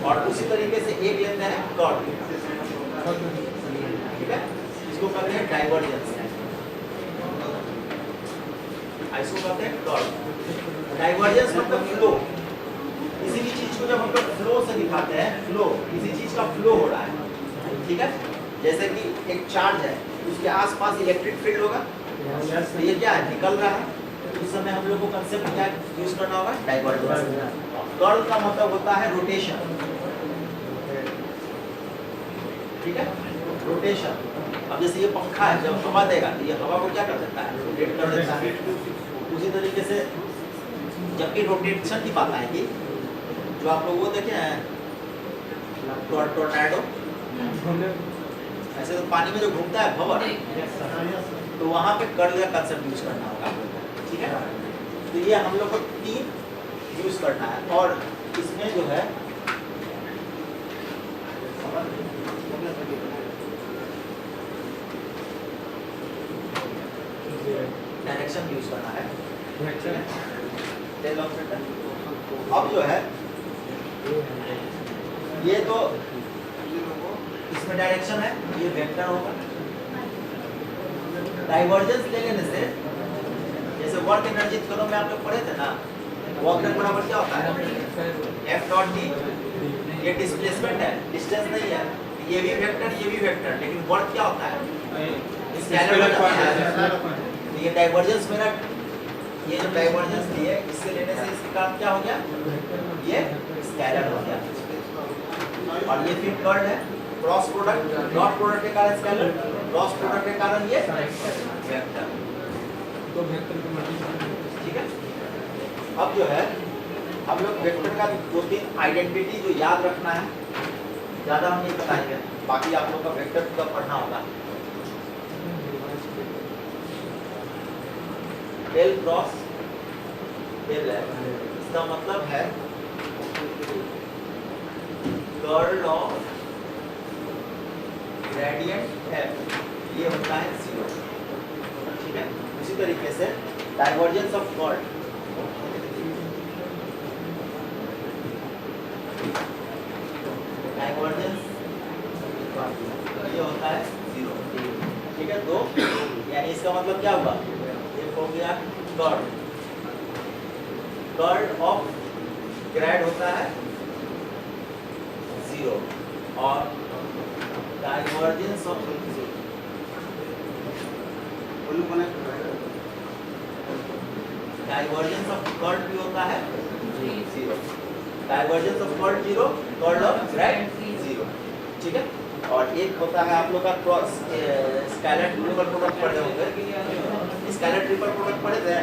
और उसी तरीके से एक लेते हैं कर्ल, ठीक है, इसको कहते हैं डाइवर्जेंस, इसको कहते हैं कर्ल। डाइवर्जेंस मतलब फ्लो, किसी भी चीज को जब हम लोग फ्लो से दिखाते हैं, फ्लो किसी चीज का फ्लो हो रहा है, ठीक है। जैसे कि एक चार्ज है उसके आसपास इलेक्ट्रिक फील्ड होगा, तो ये क्या है, निकल रहा है, उस समय हम लोग को कंसेप्ट क्या यूज करना होगा, डाइवर्जेंस। कर्ल का मतलब होता है रोटेशन, ठीक है, रोटेशन। अब जैसे ये पंखा है, जब हवा देगा तो ये हवा को क्या कर सकता है, रोटेट कर देता है। उसी तरीके से जब भी रोटेशन की बात आएगी, जो आप लोग वो देखे हैं टोर्नाडो, ऐसे तो पानी में जो घूमता है भंवर, तो वहाँ पे कर्ल का कंसेप्ट यूज करना होगा, ठीक है। तो ये हम लोग को 3 यूज करना है, और इसमें जो है डायरेक्शन यूज करना है, डेल ऑपरेटर। अब जो है ये तो इसमें डायरेक्शन है, ये वेक्टर होगा। डाइवर्जेंस ले लेने से, जैसे वर्क एनर्जी थ्योरम में आप लोग पढ़े थे ना, वर्क डन बराबर क्या होता है, F डॉट डी। ये डिस्प्लेसमेंट है, डिस्टेंस नहीं है, ये भी वेक्टर ये भी वेक्टर, लेकिन वर्क क्या होता है, स्केलर होता है। ये डाइवर्जेंस मेरा, ये जो डाइवर्जेंस दी है इससे लेने से इसका काम क्या हो गया, ये स्केलर हो गया। और ये फिर कर्ल है, क्रॉस प्रोडक्ट, डॉट प्रोडक्ट के कारण स्केलर, क्रॉस प्रोडक्ट के कारण ये वेक्टर, तो वेक्टर की मल्टीप्लिकेशन, ठीक है। अब जो है हम लोग वेक्टर का 2-3 आइडेंटिटी जो याद रखना है, ज़्यादा हम नहीं बताएंगे, बाकी आप लोग का वेक्टर पूरा पढ़ना होगा। डेल क्रॉस डेल है, इसका मतलब है कर्ल ऑफ ग्रेडियंट f, ये होता है 0, ठीक है। उसी तरीके से डाइवर्जेंस ऑफ कर्ल, डाइवर्जेंस ये होता है 0, ठीक है। 2 यानी इसका मतलब क्या हुआ, ये हो गया कर्ल, कर्ल ऑफ ग्रेड होता है 0 और divergence of divergence of curl भी होता है 0, divergence of curl 0, curl of grade 0, ठीक है। और एक होता है आप लोग का क्रॉस स्केलर ट्रिपल प्रोडक्ट पढ़े होंगे, स्केलर ट्रिपल प्रोडक्ट पढ़े थे,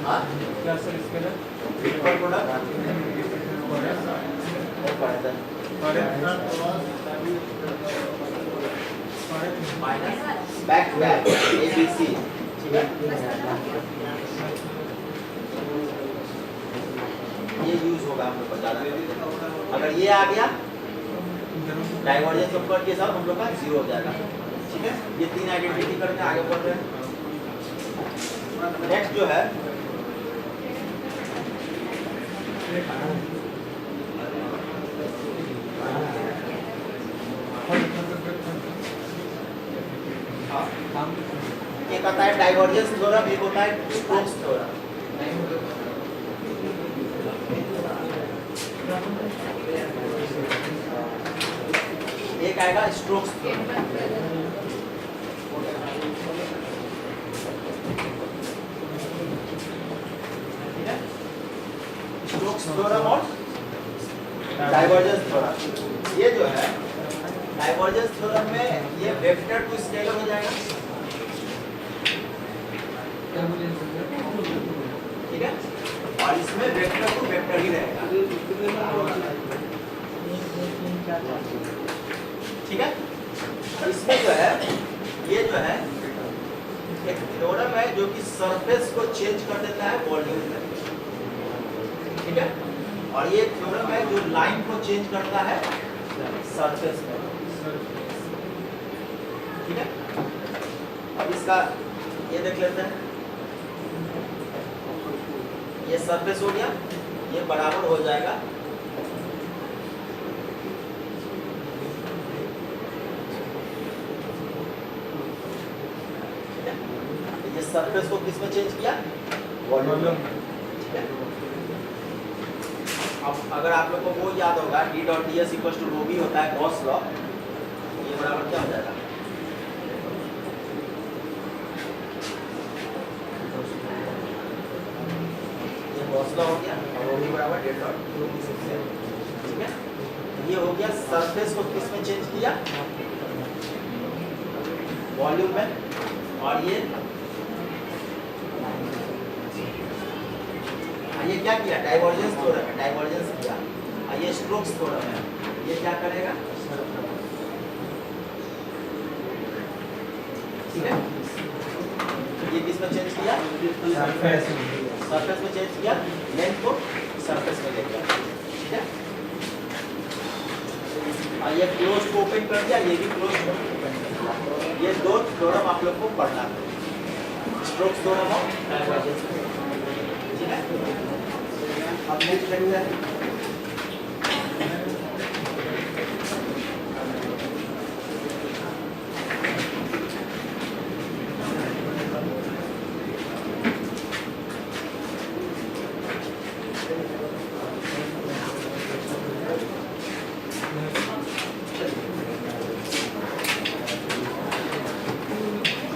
हाँ क्या sir scalar triple product minus back to back A B C, ठीक है। ये यूज होगा हम लोग को ज्यादा। अगर ये आ गया डाइवर्जेंस ऑफ कर्व के साथ हम लोग का जीरो हो जाएगा, ठीक है। ये तीन आइडेंटिटी करके आगे बढ़ रहे हैं। नेक्स्ट जो है एक आता है डाइवर्जेंस थ्योरम, एक होता है स्टोक्स थ्योरम। एक आएगा स्टोक्स थ्योरम, स्टोक्स थ्योरम और डाइवर्जेंस थ्योरम। ये जो है डाइवर्जेंस थ्योरम में ये वेक्टर टू स्केलर हो जाएगा, ठीक है। और इसमें वेक्टर टू वेक्टर ही रहेगा, ठीक है। इसमें जो है ये जो है एक थ्योरम है जो कि सरफेस को चेंज कर देता है वॉल्यूम में, ठीक है। और ये थ्योरम है जो लाइन को चेंज करता है सरफेस में, ठीक है। अब इसका ये देख लेते हैं। ये सरफेस हो गया, ये बराबर हो जाएगा ये सरफेस को किस में चेंज किया, वॉल्यूम में, ठीक है। अब अगर आप लोग को वो याद होगा d dot D S equal to rho B होता है गॉस लॉ, ये बराबर क्या हो जाएगा, ये गॉस लॉ हो गया और रो बी बराबर d डॉट, ठीक है। ये हो गया सरफेस को किस में चेंज किया, वॉल्यूम में। और ये क्या किया, डाइवर्जेंस थ्योरम है, डाइवर्जेंस किया। और ये स्ट्रोक्स थ्योरम है, ये क्या करेगा, ठीक है। ये किस में चेंज किया, सरफेस में चेंज किया, लेंथ को सरफेस में ले गया, ठीक है। और ये क्लोज को ओपन कर दिया, ये भी क्लोज को ओपन कर दिया। ये दो थ्योरम आप लोग को पढ़ना है, स्ट्रोक्स थ्योरम और डाइवर्जेंस थ्योरम, ठीक है। अब नेक्स्ट देखते हैं।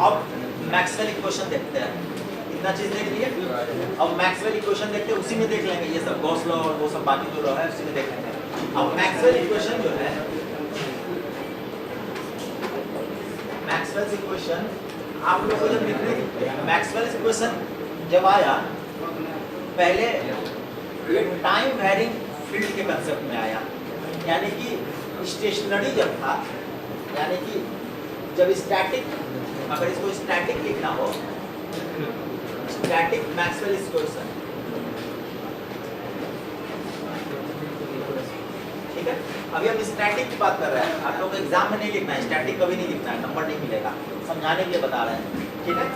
अब मैक्सवेल इक्वेशन देखते हैं, इतना चीज देख लिए। अब मैक्सवेल इक्वेशन देखते हैं, उसी में देख लेंगे ये सब गॉस लॉ और वो सब बाकी जो लॉ है उसी में देख लेंगे। अब मैक्सवेल इक्वेशन जो है, मैक्सवेल इक्वेशन आप लोगों को जब लिखने, मैक्सवेल इक्वेशन जब आया पहले ये टाइम वैरिंग फील्ड के कंसेप्ट में आया, यानी कि स्टेशनरी जब था, यानी कि जब स्टैटिक, अगर इसको स्टैटिक लिखना हो, स्टैटिक मैक्सवेल इक्वेशन, ठीक है। अभी हम स्टैटिक की बात कर रहे हैं, आप लोगों को एग्जाम में नहीं लिखना है, स्टैटिक कभी नहीं लिखना है, नंबर नहीं मिलेगा, समझाने के लिए बता रहे हैं, ठीक है।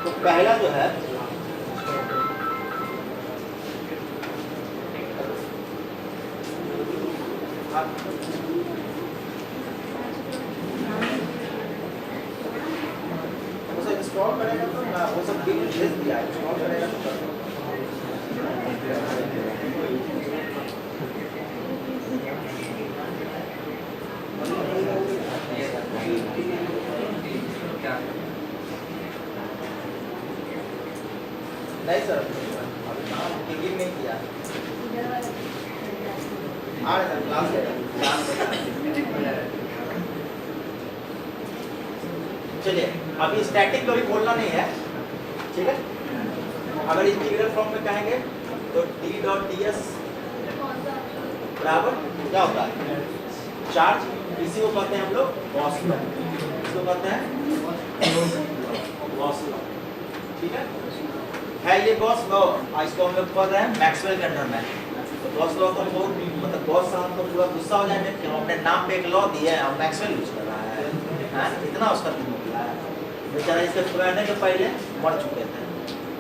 तो पहला जो है इंस्टॉल करेगा तो ना वो सब भेज दिया है, इंस्टॉल करेगा तो कर दो। नहीं सर, अभी काम टिकिंग नहीं किया, आ रहे सर क्लास है। चलिए, अभी स्टैटिक कभी बोलना नहीं है, ठीक है। अगर इंटीग्रल फॉर्म में कहेंगे तो d डॉट ds बराबर क्या होता है, चार्ज, इसी को कहते हैं हम लोग गॉस लॉ, इसको कहते हैं गॉस लॉ, ठीक है ये गॉस लॉ, इसको हम लोग पढ़ रहे हैं मैक्सवेल के अंडर में। तो गॉस लॉ तो बहुत मतलब गॉस साहब तो पूरा गुस्सा हो जाएंगे कि हम अपने नाम पे एक लॉ दिए हैं और मैक्सवेल यूज कर रहा है, इतना उसका दिमाग है बेचारा, इसके पुराने के पहले मर चुके थे।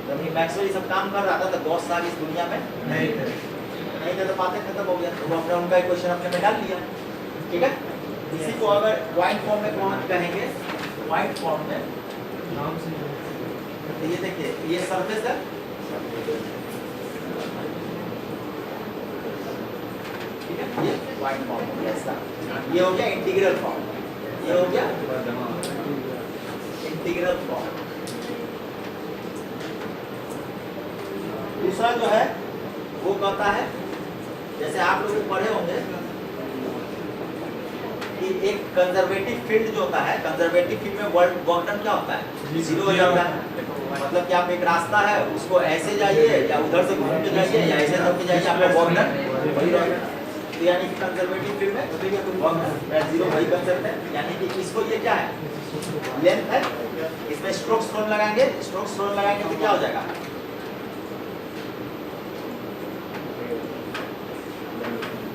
जब ये मैक्सवेल ये सब काम कर रहा था तो गॉस साहब इस दुनिया में नहीं थे तो बातें खत्म हो गया, तो वो अपने उनका क्वेश्चन अपने में डाल लिया, ठीक है। इसी को अगर वाइट फॉर्म में कौन कहेंगे, वाइट फॉर्म में नाम से तो ये देखिए ये सरफेस है, ठीक है, ये वाइट फॉर्म हो गया इसका, ये हो गया इंटीग्रल फॉर्म, ये हो गया इंटीग्रल फॉर्म। दूसरा जो है वो कहता है, जैसे आप लोग पढ़े होंगे कि एक कंजर्वेटिव फील्ड जो होता है, कंजर्वेटिव फील्ड में वर्क डन क्या होता है, जीरो हो जाता है। मतलब कि आप एक रास्ता है उसको ऐसे जाइए या उधर से घूम के जाइए या ऐसे करके जाइए, आपका वर्क डन वही रहेगा। तो यानी कि कंजर्वेटिव फील्ड में जीरो वही कंसेप्ट है, यानी कि इसको ये क्या है, लेंथ है, इसमें स्ट्रोक्स थ्रोन लगाएंगे, स्ट्रोक्स थ्रोन लगाएंगे तो क्या हो जाएगा,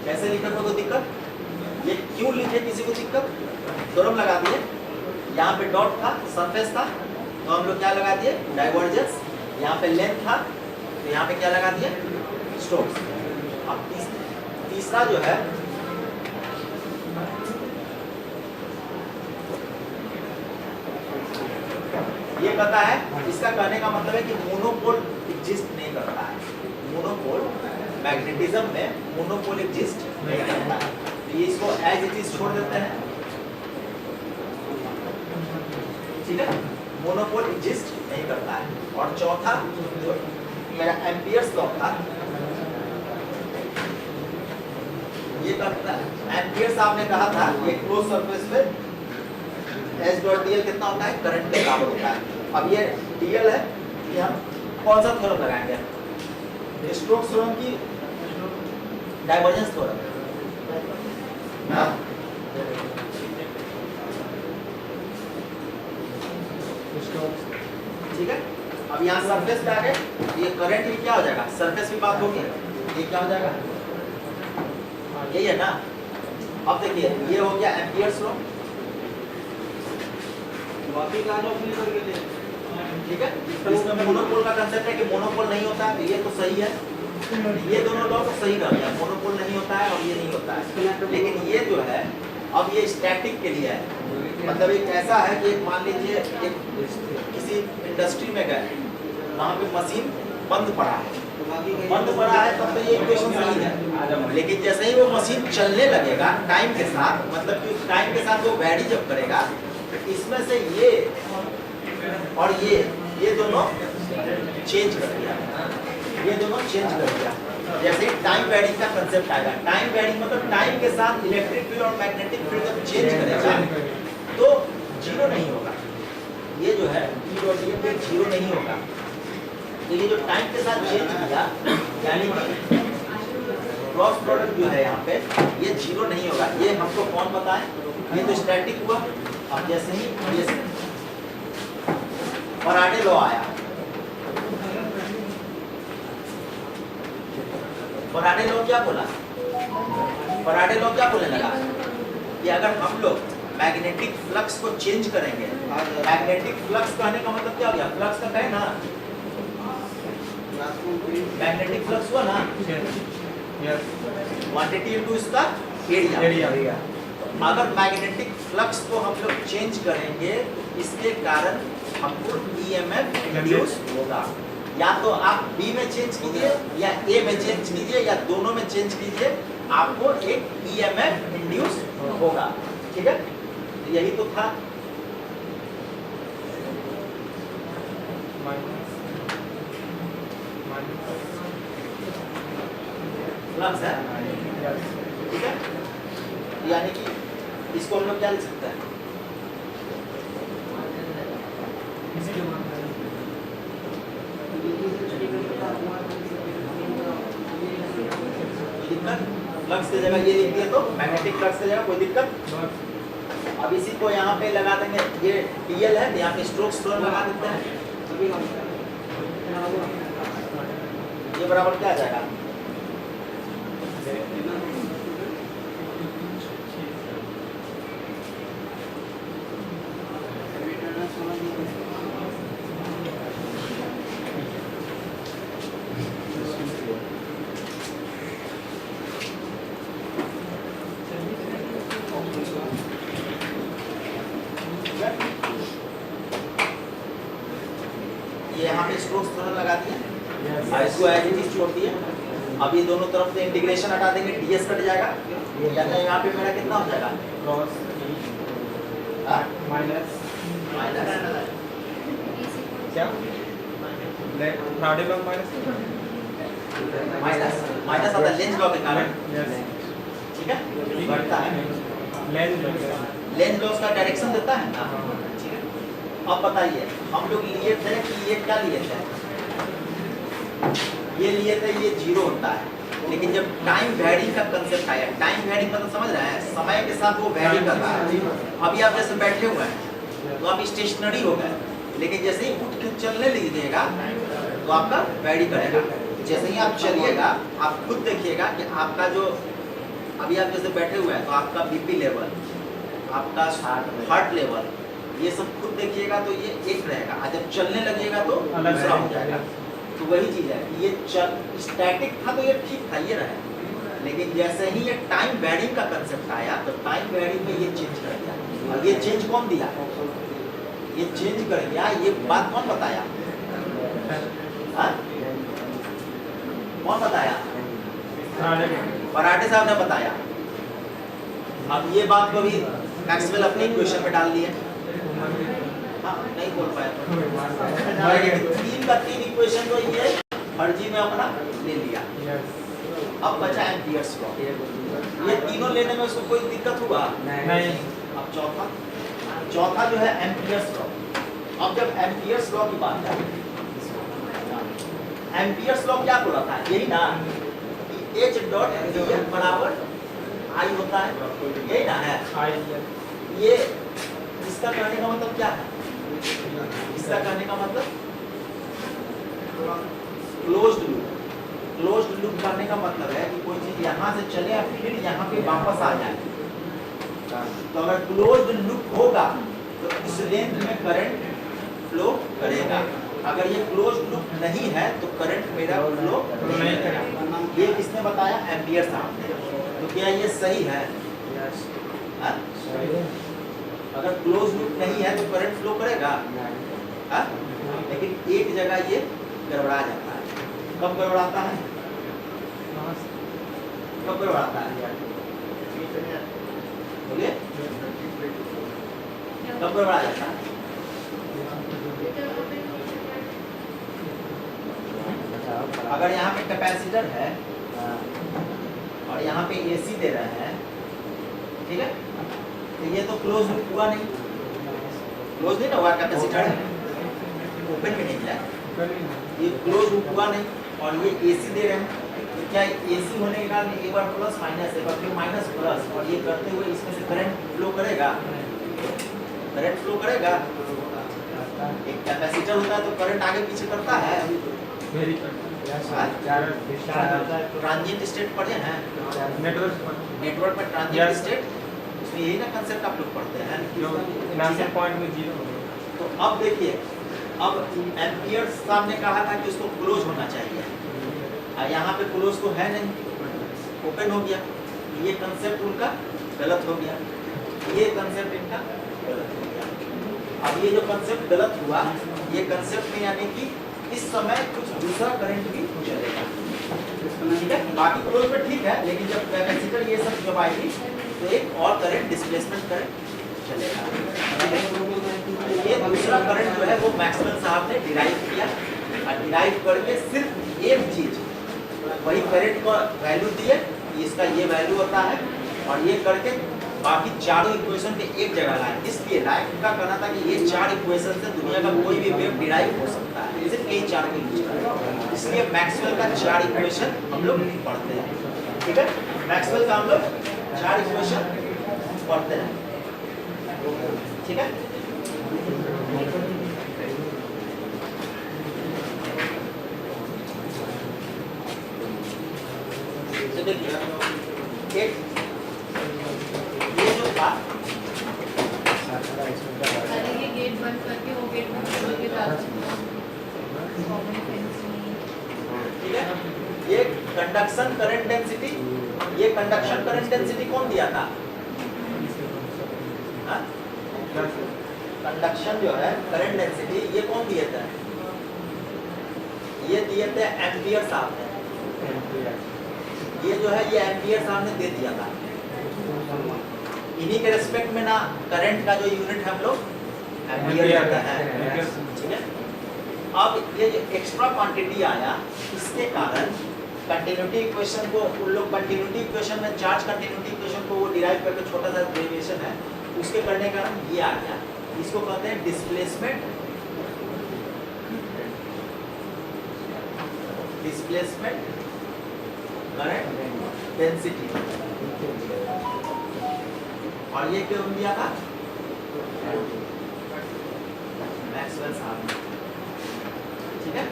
कैसे लिखे कोई दिक्कत, ये क्यों लिखे किसी को दिक्कत, थ्योरम लगा दिए, यहाँ पे डॉट था, सरफेस था, तो हम लोग क्या लगा दिए डाइवर्जेंस, यहाँ पे लेंथ था तो यहाँ पे क्या लगा दिए स्ट्रोक्स। अब तीसरा जो है ये कहता है, इसका कहने का मतलब है कि मोनोपोल एग्जिस्ट नहीं करता है, मोनोपोल मैग्नेटिज्म में मोनोपोल एग्जिस्ट नहीं करता है, तो ये इसको एज इट इज छोड़ देते हैं, ठीक है, मोनोपोल एग्जिस्ट नहीं करता है। और चौथा जो मेरा एम्पियर्स लॉ था, ये कहता है एम्पियर्स आपने कहा था ये क्लोज सरफेस पे एच डॉट डीएल कितना होता है, करंट के बराबर होता है। अब ये डीएल है, ये हम कौन सा थ्योरम लगाएंगे, स्टोक्स थ्योरम की डाइवर्जेंस थ्योरम, ठीक है। अब यहाँ सरफेस पे आ गए, ये करंट ये क्या हो जाएगा, सरफेस की बात होगी, ये क्या हो जाएगा, यही है ना। अब देखिए ये हो गया एम्पियर्स लॉ, ठीक है। इसमें मोनोपोल का कंसेप्ट है कि मोनोपोल नहीं होता है, तो ये तो सही है, ये दोनों लॉ तो सही रह गया, मोनोपोल नहीं होता है और ये नहीं होता है। लेकिन ये जो है अब ये स्टैटिक के लिए है, मतलब एक ऐसा है कि मान लीजिए एक किसी इंडस्ट्री में गए, वहाँ पे मशीन बंद पड़ा है, तब तो ये इक्वेशन सही है। लेकिन जैसे ही वो मशीन चलने लगेगा टाइम के साथ, मतलब कि टाइम के साथ वो वैरी जब करेगा, इसमें से ये और ये दोनों चेंज कर दिया, ये दोनों चेंज कर दिया। जैसे टाइम वेरिंग का कंसेप्ट आएगा, टाइम वेरिंग मतलब टाइम के साथ इलेक्ट्रिक फील्ड और मैग्नेटिक फील्ड जब चेंज करेगा तो जीरो नहीं होगा, ये जो है जीरो नहीं होगा। तो ये जो टाइम के साथ चेंज किया, यानी कि क्रॉस प्रोडक्ट जो है यहाँ पे ये जीरो नहीं होगा, ये हमको कौन बताए, ये तो स्टैटिक हुआ। अब जैसे ही ये फैराडे लॉ आया, फैराडे लॉ क्या बोला, फैराडे लॉ क्या बोलने लगा कि अगर हम लोग मैग्नेटिक फ्लक्स को चेंज करेंगे, मैग्नेटिक फ्लक्स कहने का मतलब क्या हो गया, फ्लक्स का कहे ना, मैग्नेटिक फ्लक्स हुआ ना, क्वांटिटी इनटू इसका एरिया। अगर मैग्नेटिक फ्लक्स को हम लोग चेंज करेंगे तो इसके कारण हमको ईएमएफ इंड्यूस होगा। या तो आप बी में चेंज कीजिए या ए में चेंज कीजिए या दोनों में चेंज कीजिए, आपको एक ईएमएफ इंड्यूस होगा, ठीक है। यही तो था। फ्लक्स है, ठीक है। यानी कि इसको हम लोग क्या लिख सकते हैं, दिक्कत फ्लक्स की जगह ये लिख दिया तो मैग्नेटिक फ्लक्स की जगह कोई दिक्कत। बस अब इसी को यहाँ पे लगा देंगे, ये DL है, यहाँ पे स्ट्रोक्स थ्योरम लगा देते हैं। ये बराबर क्या आ जाएगा? ये यहाँ पे स्ट्रोक्स थ्योरम लगा दिए, और इसको एज इट इज छोड़ दिए। अब ये दोनों तरफ से इंटीग्रेशन हटा देंगे, ds कट जाएगा, यानी यहाँ पे मेरा कितना हो जाएगा? क्रॉस हाँ? माइनस माइनस क्या third log minus minus minus आता है लेंज लॉ के कारण, यस ठीक है, बढ़ता है। लेंज लॉ का डायरेक्शन देता है ना, ठीक है। अब बताइए, हम लोग लिए थे कि ये क्या लिए थे? ये लिए थे ये 0 होता है, लेकिन जब टाइम वैरिंग का कंसेप्ट आया, टाइम वैरिंग मतलब समझ रहे हैं, समय के साथ वो वैरी कर रहा है। अभी आप जैसे बैठे हुए हैं तो आप स्टेशनरी हो गए, लेकिन जैसे ही उठ के चलने लीजिएगा तो आपका वैरी करेगा। जैसे ही आप चलिएगा, आप खुद देखिएगा कि आपका जो अभी आप जैसे बैठे हुए हैं तो आपका बीपी लेवल, आपका हार्ट लेवल, ये सब खुद देखिएगा तो ये एक रहेगा, और जब चलने लगेगा तो दूसरा हो जाएगा। तो वही चीज़ है, ये स्टैटिक था तो ये ठीक था, ये रहा, लेकिन जैसे ही ये टाइम वैरिंग का कंसेप्ट आया तो टाइम वैरिंग में ये चेंज कर दिया। और ये चेंज कौन दिया? ये चेंज कर दिया, ये बात कौन बताया? हाँ? कौन बताया? फराडे साहब ने बताया। अब ये बात को भी मैक्सवेल अपने इक्वेशन में डाल दिए। हाँ, नहीं बोल पाया। तीन का तीन इक्वेशन तो ये फर्जी में अपना ले लिया। अब बचा एम्पियर्स लॉ। ये तीनों लेने में उसको कोई दिक्कत हुआ? नहीं। अब चौथा जो है एम्पियर्स लॉ। अब जब एम्पियर्स लॉ की बात है, एम्पियर्स लॉ क्या बोला था? यही ना, H डॉट dl बराबर I होता है, यही ना है। ये इसका कहने का मतलब क्या है? इसका कहने का मतलब क्लोज्ड लूप। क्लोज्ड लूप करने का मतलब है कि कोई चीज यहाँ से चले और फिर यहाँ पे वापस आ जाए। तो अगर क्लोज्ड लूप होगा तो इस लेंथ में करंट फ्लो करेगा। अगर ये क्लोज्ड लूप नहीं है तो करंट मेरा फ्लो नहीं करेगा। ये किसने बताया? एम्पियर साहब ने। तो क्या ये सही है? हाँ? अगर क्लोज लूप नहीं है तो करंट फ्लो करेगा, हाँ? लेकिन एक जगह ये गड़बड़ा जाता है। कब गड़बड़ाता है? कब गड़बड़ाता है? बोलिए, कब गड़बड़ा जाता है? अगर यहाँ पे कैपेसिटर है और यहाँ पे AC दे रहे हैं, ठीक है, तो ये तो क्लोज लूप हुआ नहीं, क्लोज नहीं ना हुआ, कैपेसिटर है, ओपन में नहीं है, ये क्लोज लूप हुआ नहीं, और ये AC दे रहे हैं, तो क्या AC होने के कारण एक बार प्लस माइनस, एक बार फिर माइनस प्लस, और ये करते हुए इसमें से करंट फ्लो करेगा, करंट फ्लो करेगा। एक कैपेसिटर होता है तो करंट आगे पीछे करता है। ट्रांजिएंट स्टेट पढ़े हैं नेटवर्क में, ट्रांजिएंट स्टेट, उसमें यही ना कंसेप्ट आप लोग पढ़ते हैं। पॉइंट में 0। तो अब देखिए, अब एम्पियर साहब ने कहा था कि उसको क्लोज होना चाहिए, और यहाँ पे क्लोज तो है नहीं, ओपन हो गया। ये कंसेप्ट उनका गलत हो गया, ये कंसेप्ट इनका गलत हो गया। अब ये जो कंसेप्ट गलत हुआ, ये कंसेप्ट में यानी कि इस समय कुछ दूसरा करंट भी चलेगा, ठीक है। बाकी क्लोज में ठीक है, लेकिन जब कैपेसिटर ये सब जब आएगी तो एक और करंट, डिस्प्लेसमेंट करंट चलेगा। ये दूसरा करंट जो है वो मैक्सवेल साहब ने डिराइव किया, और डिराइव करके सिर्फ एक चीज, वही करंट का वैल्यू दिए, इसका ये वैल्यू होता है, और ये करके बाकी चारों इक्वेशन के एक जगह लाए। इसलिए लाए, उनका कहना था कि ये चार इक्वेशन से दुनिया का कोई भी वेव डिराइव हो सकता है, सिर्फ यही चार को यूज करें। इसलिए मैक्सवेल का चार इक्वेशन हम लोग पढ़ते हैं, ठीक है। मैक्सवेल का हम लोग 4 इक्वेशन पढ़ते हैं, ठीक है। तो देखिए एक ये जो था अरे ये गेट बंद करके वो गेट बंद करके ठीक है, ये कंडक्शन करंट डेंसिटी, ये कंडक्शन करंट डेंसिटी कौन दिया था? कंडक्शन जो है करंट डेंसिटी ये कौन दिए थे? ये दिए थे एम्पियर साहब ने। ये जो है ये एम्पियर साहब ने दे दिया था। इन्हीं के रेस्पेक्ट में ना करंट का जो यूनिट है हम लोग एम्पियर लेते हैं, ठीक है। अब ये जो एक्स्ट्रा क्वांटिटी आया इसके कारण कंटिन्यूटी इक्वेशन को उन लोग कंटिन्यूटी इक्वेशन में चार्ज कंटिन्यूटी इक्वेशन को वो डिराइव करके छोटा सा डेरिवेशन है उसके करने के कारण ये आ गया। इसको कहते हैं डिस्प्लेसमेंट करंट डेंसिटी। और ये क्यों दिया था? मैक्सवेल साहब ने, ठीक है।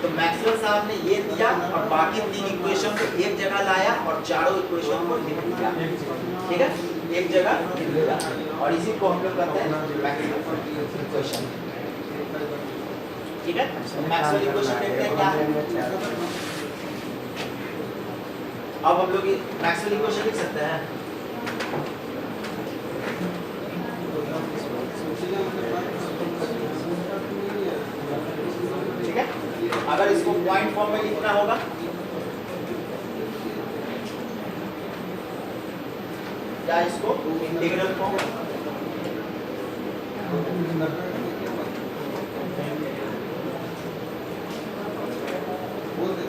तो मैक्सवेल साहब ने ये दिया और बाकी 3 इक्वेशन को एक जगह लाया और चारों इक्वेशन को लिख दिया, ठीक है, एक जगह लिख दिया। और इसी को हम लोग कहते हैं मैक्सवेल इक्वेशन, ठीक है। मैक्सवेल इक्वेशन देखते हैं क्या है। अब हम लोग मैक्सवेल इक्वेशन लिख सकते हैं। ठीक है, अगर इसको पॉइंट फॉर्म में लिखना होगा या इसको इंटीग्रल फॉर्म,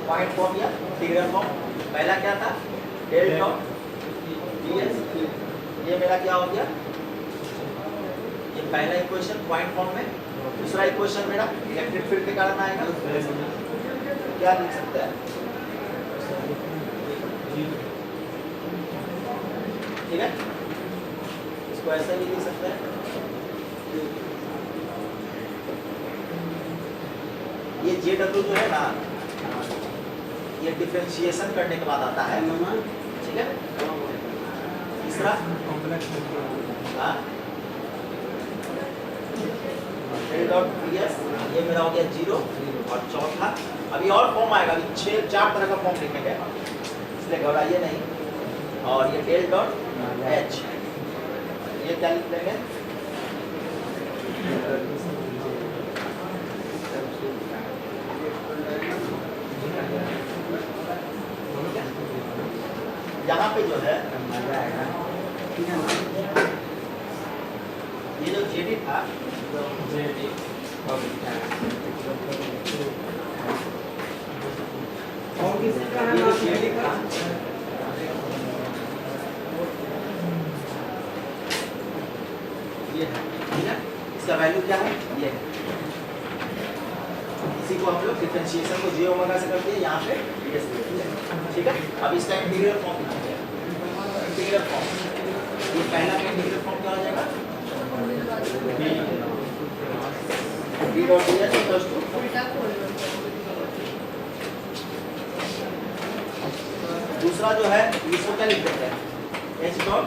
पॉइंट फॉर्म या इंटीग्रल फॉर्म। पहला क्या था? डेल डॉट ds, ये मेरा क्या हो गया? ये पहला इक्वेशन पॉइंट फॉर्म में। दूसरा इक्वेशन मेरा इलेक्ट्रिक फील्ड के कारण आएगा, क्या लिख सकते हैं? ठीक है, इसको ऐसे भी लिख सकते हैं। ये JW जो है ना ये डिफरेंशिएशन करने के बाद आता है, ठीक है। तीसरा डेल डॉट ds, ये मेरा हो गया 0। और चौथा अभी और फॉर्म आएगा, अभी 4 तरह का फॉर्म लिखेंगे इसलिए घबराइए नहीं। और ये डेल डॉट h, ये क्या लिख देंगे? यहाँ पे जो है ये जो JD था ये जो JD था ये है, ठीक है। इसका वैल्यू क्या है? ये है। इसी को हम लोग डिफरेंशिएशन को j ओमेगा से करके यहाँ पे ds लिखते हैं, ठीक है। अब इसका इंटीग्रल फॉर्म लिखते हैं। इंटीग्रल फॉर्म, ये पहला का इंटीग्रल फॉर्म क्या हो जाएगा? d dot ds equals to उल्टा खोल लो। दूसरा जो है इसको क्या लिख देते हैं? h डॉट,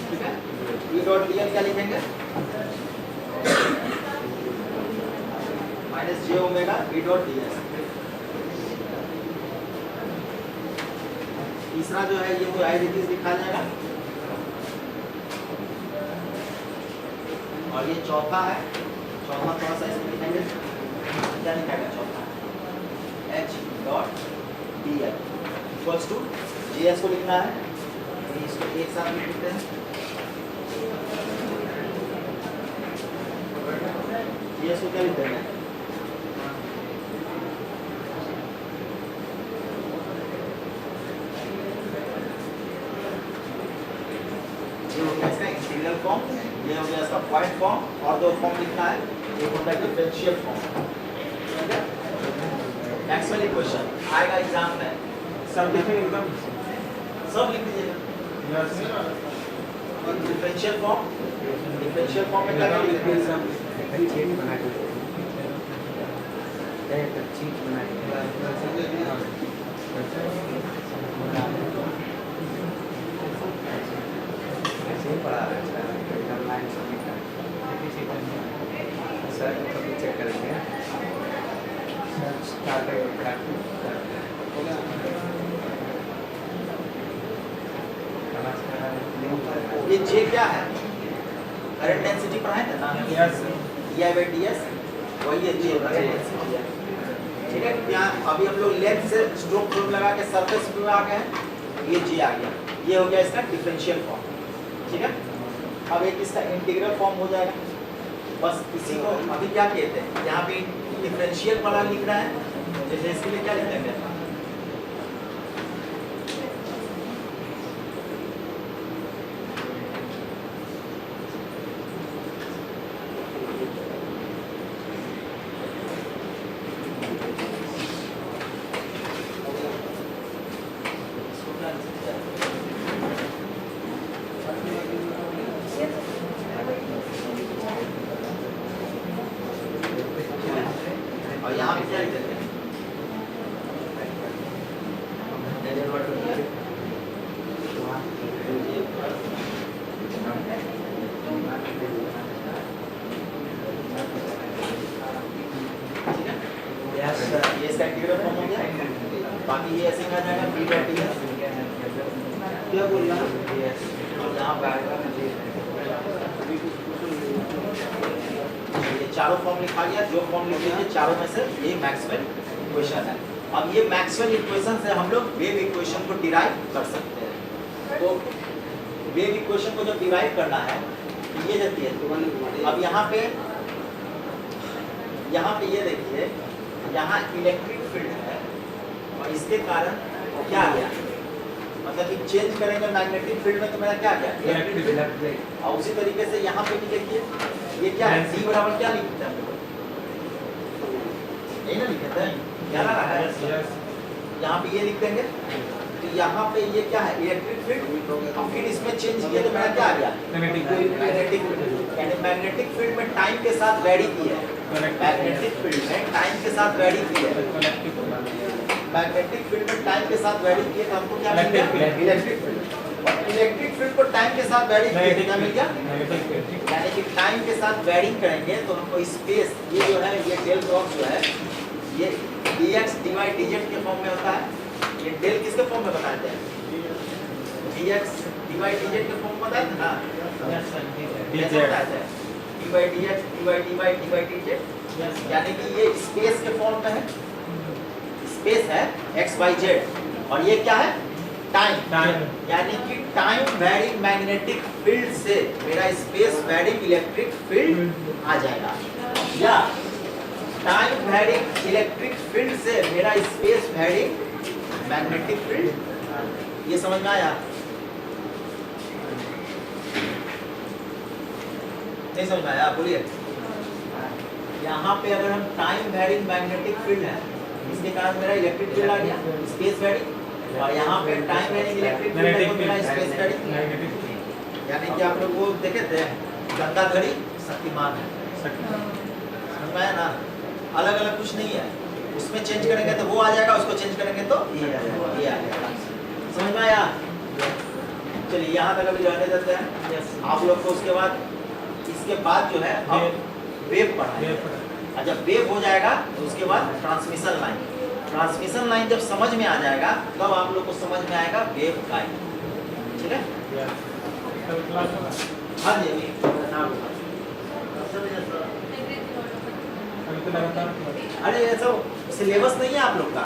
ठीक है। d डॉट dl क्या लिखेंगे? Minus j omega v dot ds। तीसरा जो है ये तो आई डिग्रीज लिखा जाएगा। और ये चौथा है, चौथा थोड़ा सा इसमें लिखेंगे, क्या लिखेगा चौथा? h dot dl equals to gs को लिखना है, इसको एक साथ लिख देते हैं। gs को क्या लिख देंगे? इंटीग्रल फॉर्म, ये हो गया इसका पॉइंट फॉर्म। और दो फॉर्म लिखना है, एक होता है डिफरेंशियल फॉर्म, ठीक है। मैक्सवेल इक्वेशन आएगा एग्जाम में, सब लिखें एकदम। सब लिख दीजिएगा। यस डिफरेंशियल फॉर्म में क्या क्या लिखेंगे? चीट बना के चीट बना के ऐसे ही पढ़ा रहा है एकदम लाइन सबमिट कर सर कभी चेक करेंगे स्टार्ट ये जे क्या है? करंट डेंसिटी पढ़ाए थे ना? यस ds वही है जे करंट डेंसिटी है। ठीक है, यहाँ अभी हम लोग लेंथ से स्ट्रोक फ्लो लगा के सरफेस पे आ गए, ये जे आ गया। ये हो गया इसका डिफरेंशियल फॉर्म। ठीक है, अब एक इसका इंटीग्रल फॉर्म हो जाएगा। बस इसी को अभी क्या कहते हैं, यहाँ पे डिफरेंशियल वाला लिख रहा है, जैसे इसके लिए क्या लिख देंगे? और यहाँ पे क्या लिख देते हैं? ये इसका इंटीग्रल फॉर्म हो गया। बाकी ये ऐसे ही आ जाएगा b डॉट ds। क्या बोल रहा है? और यहाँ पे आएगा ये चारों फॉर्म लिखा गया। जो फॉर्म लिख लीजिए चारों में से ये मैक्सवेल इक्वेशन है। अब ये मैक्सवेल इक्वेशन से हम लोग वेव इक्वेशन को डिराइव कर सकते हैं। तो वेव इक्वेशन को जब डिराइव करना है तो ये देती है। अब यहाँ पे ये देखिए, यहाँ इलेक्ट्रिक फील्ड है और इसके कारण क्या आ गया, मतलब कि चेंज करेंगे मैग्नेटिक फील्ड में तो मेरा क्या आ गया? Electric field. और उसी तरीके से यहाँ पे भी देखिए, ये क्या है? C बराबर क्या लिखते हैं? यही ना लिखते हैं, क्या लगा है? यहाँ पे ये लिख देंगे, तो यहाँ पे ये क्या है? Electric field. और फिर इसमें चेंज किया तो मेरा क्या आ गया? Magnetic field. यानी मैग्नेटिक फील्ड में टाइम के साथ वैरी की है। मैग्नेटिक फील्ड में टाइम के साथ वैरी की है। मैग्नेटिक फील्ड में टाइम के साथ वैरी किए तो हमको क्या मिल गया? Electric field. और इलेक्ट्रिक फील्ड को टाइम के साथ वैरी किए तो क्या मिल गया? यानी कि टाइम के साथ वैरी करेंगे तो हमको स्पेस, ये जो है, ये डेल क्रॉस जो है, ये dx dy dz के फॉर्म में होता है। ये डेल किसके फॉर्म में बताते हैं? dx dy dz के फॉर्म में बताते हैं ना? कैसे बताते हैं? dy dx dy dy dz, यानी कि ये स्पेस के फॉर्म में है। स्पेस है x y z और ये क्या है? टाइम। यानी कि टाइम वैरिंग मैग्नेटिक फील्ड से मेरा स्पेस वैरिंग इलेक्ट्रिक फील्ड आ जाएगा, या टाइम वैरिंग इलेक्ट्रिक फील्ड से मेरा स्पेस वैरिंग मैग्नेटिक फील्ड। ये समझ में आया? नहीं समझ में आया? बोलिए। यहाँ पे अगर हम टाइम वैरिंग मैग्नेटिक फील्ड है, इसके कारण मेरा इलेक्ट्रिक फील्ड आ गया, स्पेस वैरिंग। और यहाँ पे टाइम वैरिंग इलेक्ट्रिक फील्ड है तो मेरा स्पेस वैरिंग। यानी कि आप लोग वो देखे थे गंगाधरी शक्तिमान है, समझ में आया ना? अलग अलग कुछ नहीं है, उसमें चेंज करेंगे तो वो आ जाएगा, उसको चेंज करेंगे तो ये आ जाएगा। समझ में आया? चलिए यहाँ तक अभी रहने देते हैं। आप लोग को उसके बाद, इसके बाद जो है अब वेव पढ़ाएंगे। और जब वेव हो जाएगा तो उसके बाद ट्रांसमिशन लाइन। ट्रांसमिशन लाइन जब समझ में आ जाएगा तब आप लोग को समझ में आएगा वेव गाइड। ठीक है? हाँ जी, अरे ऐसा सिलेबस नहीं है आप लोग का।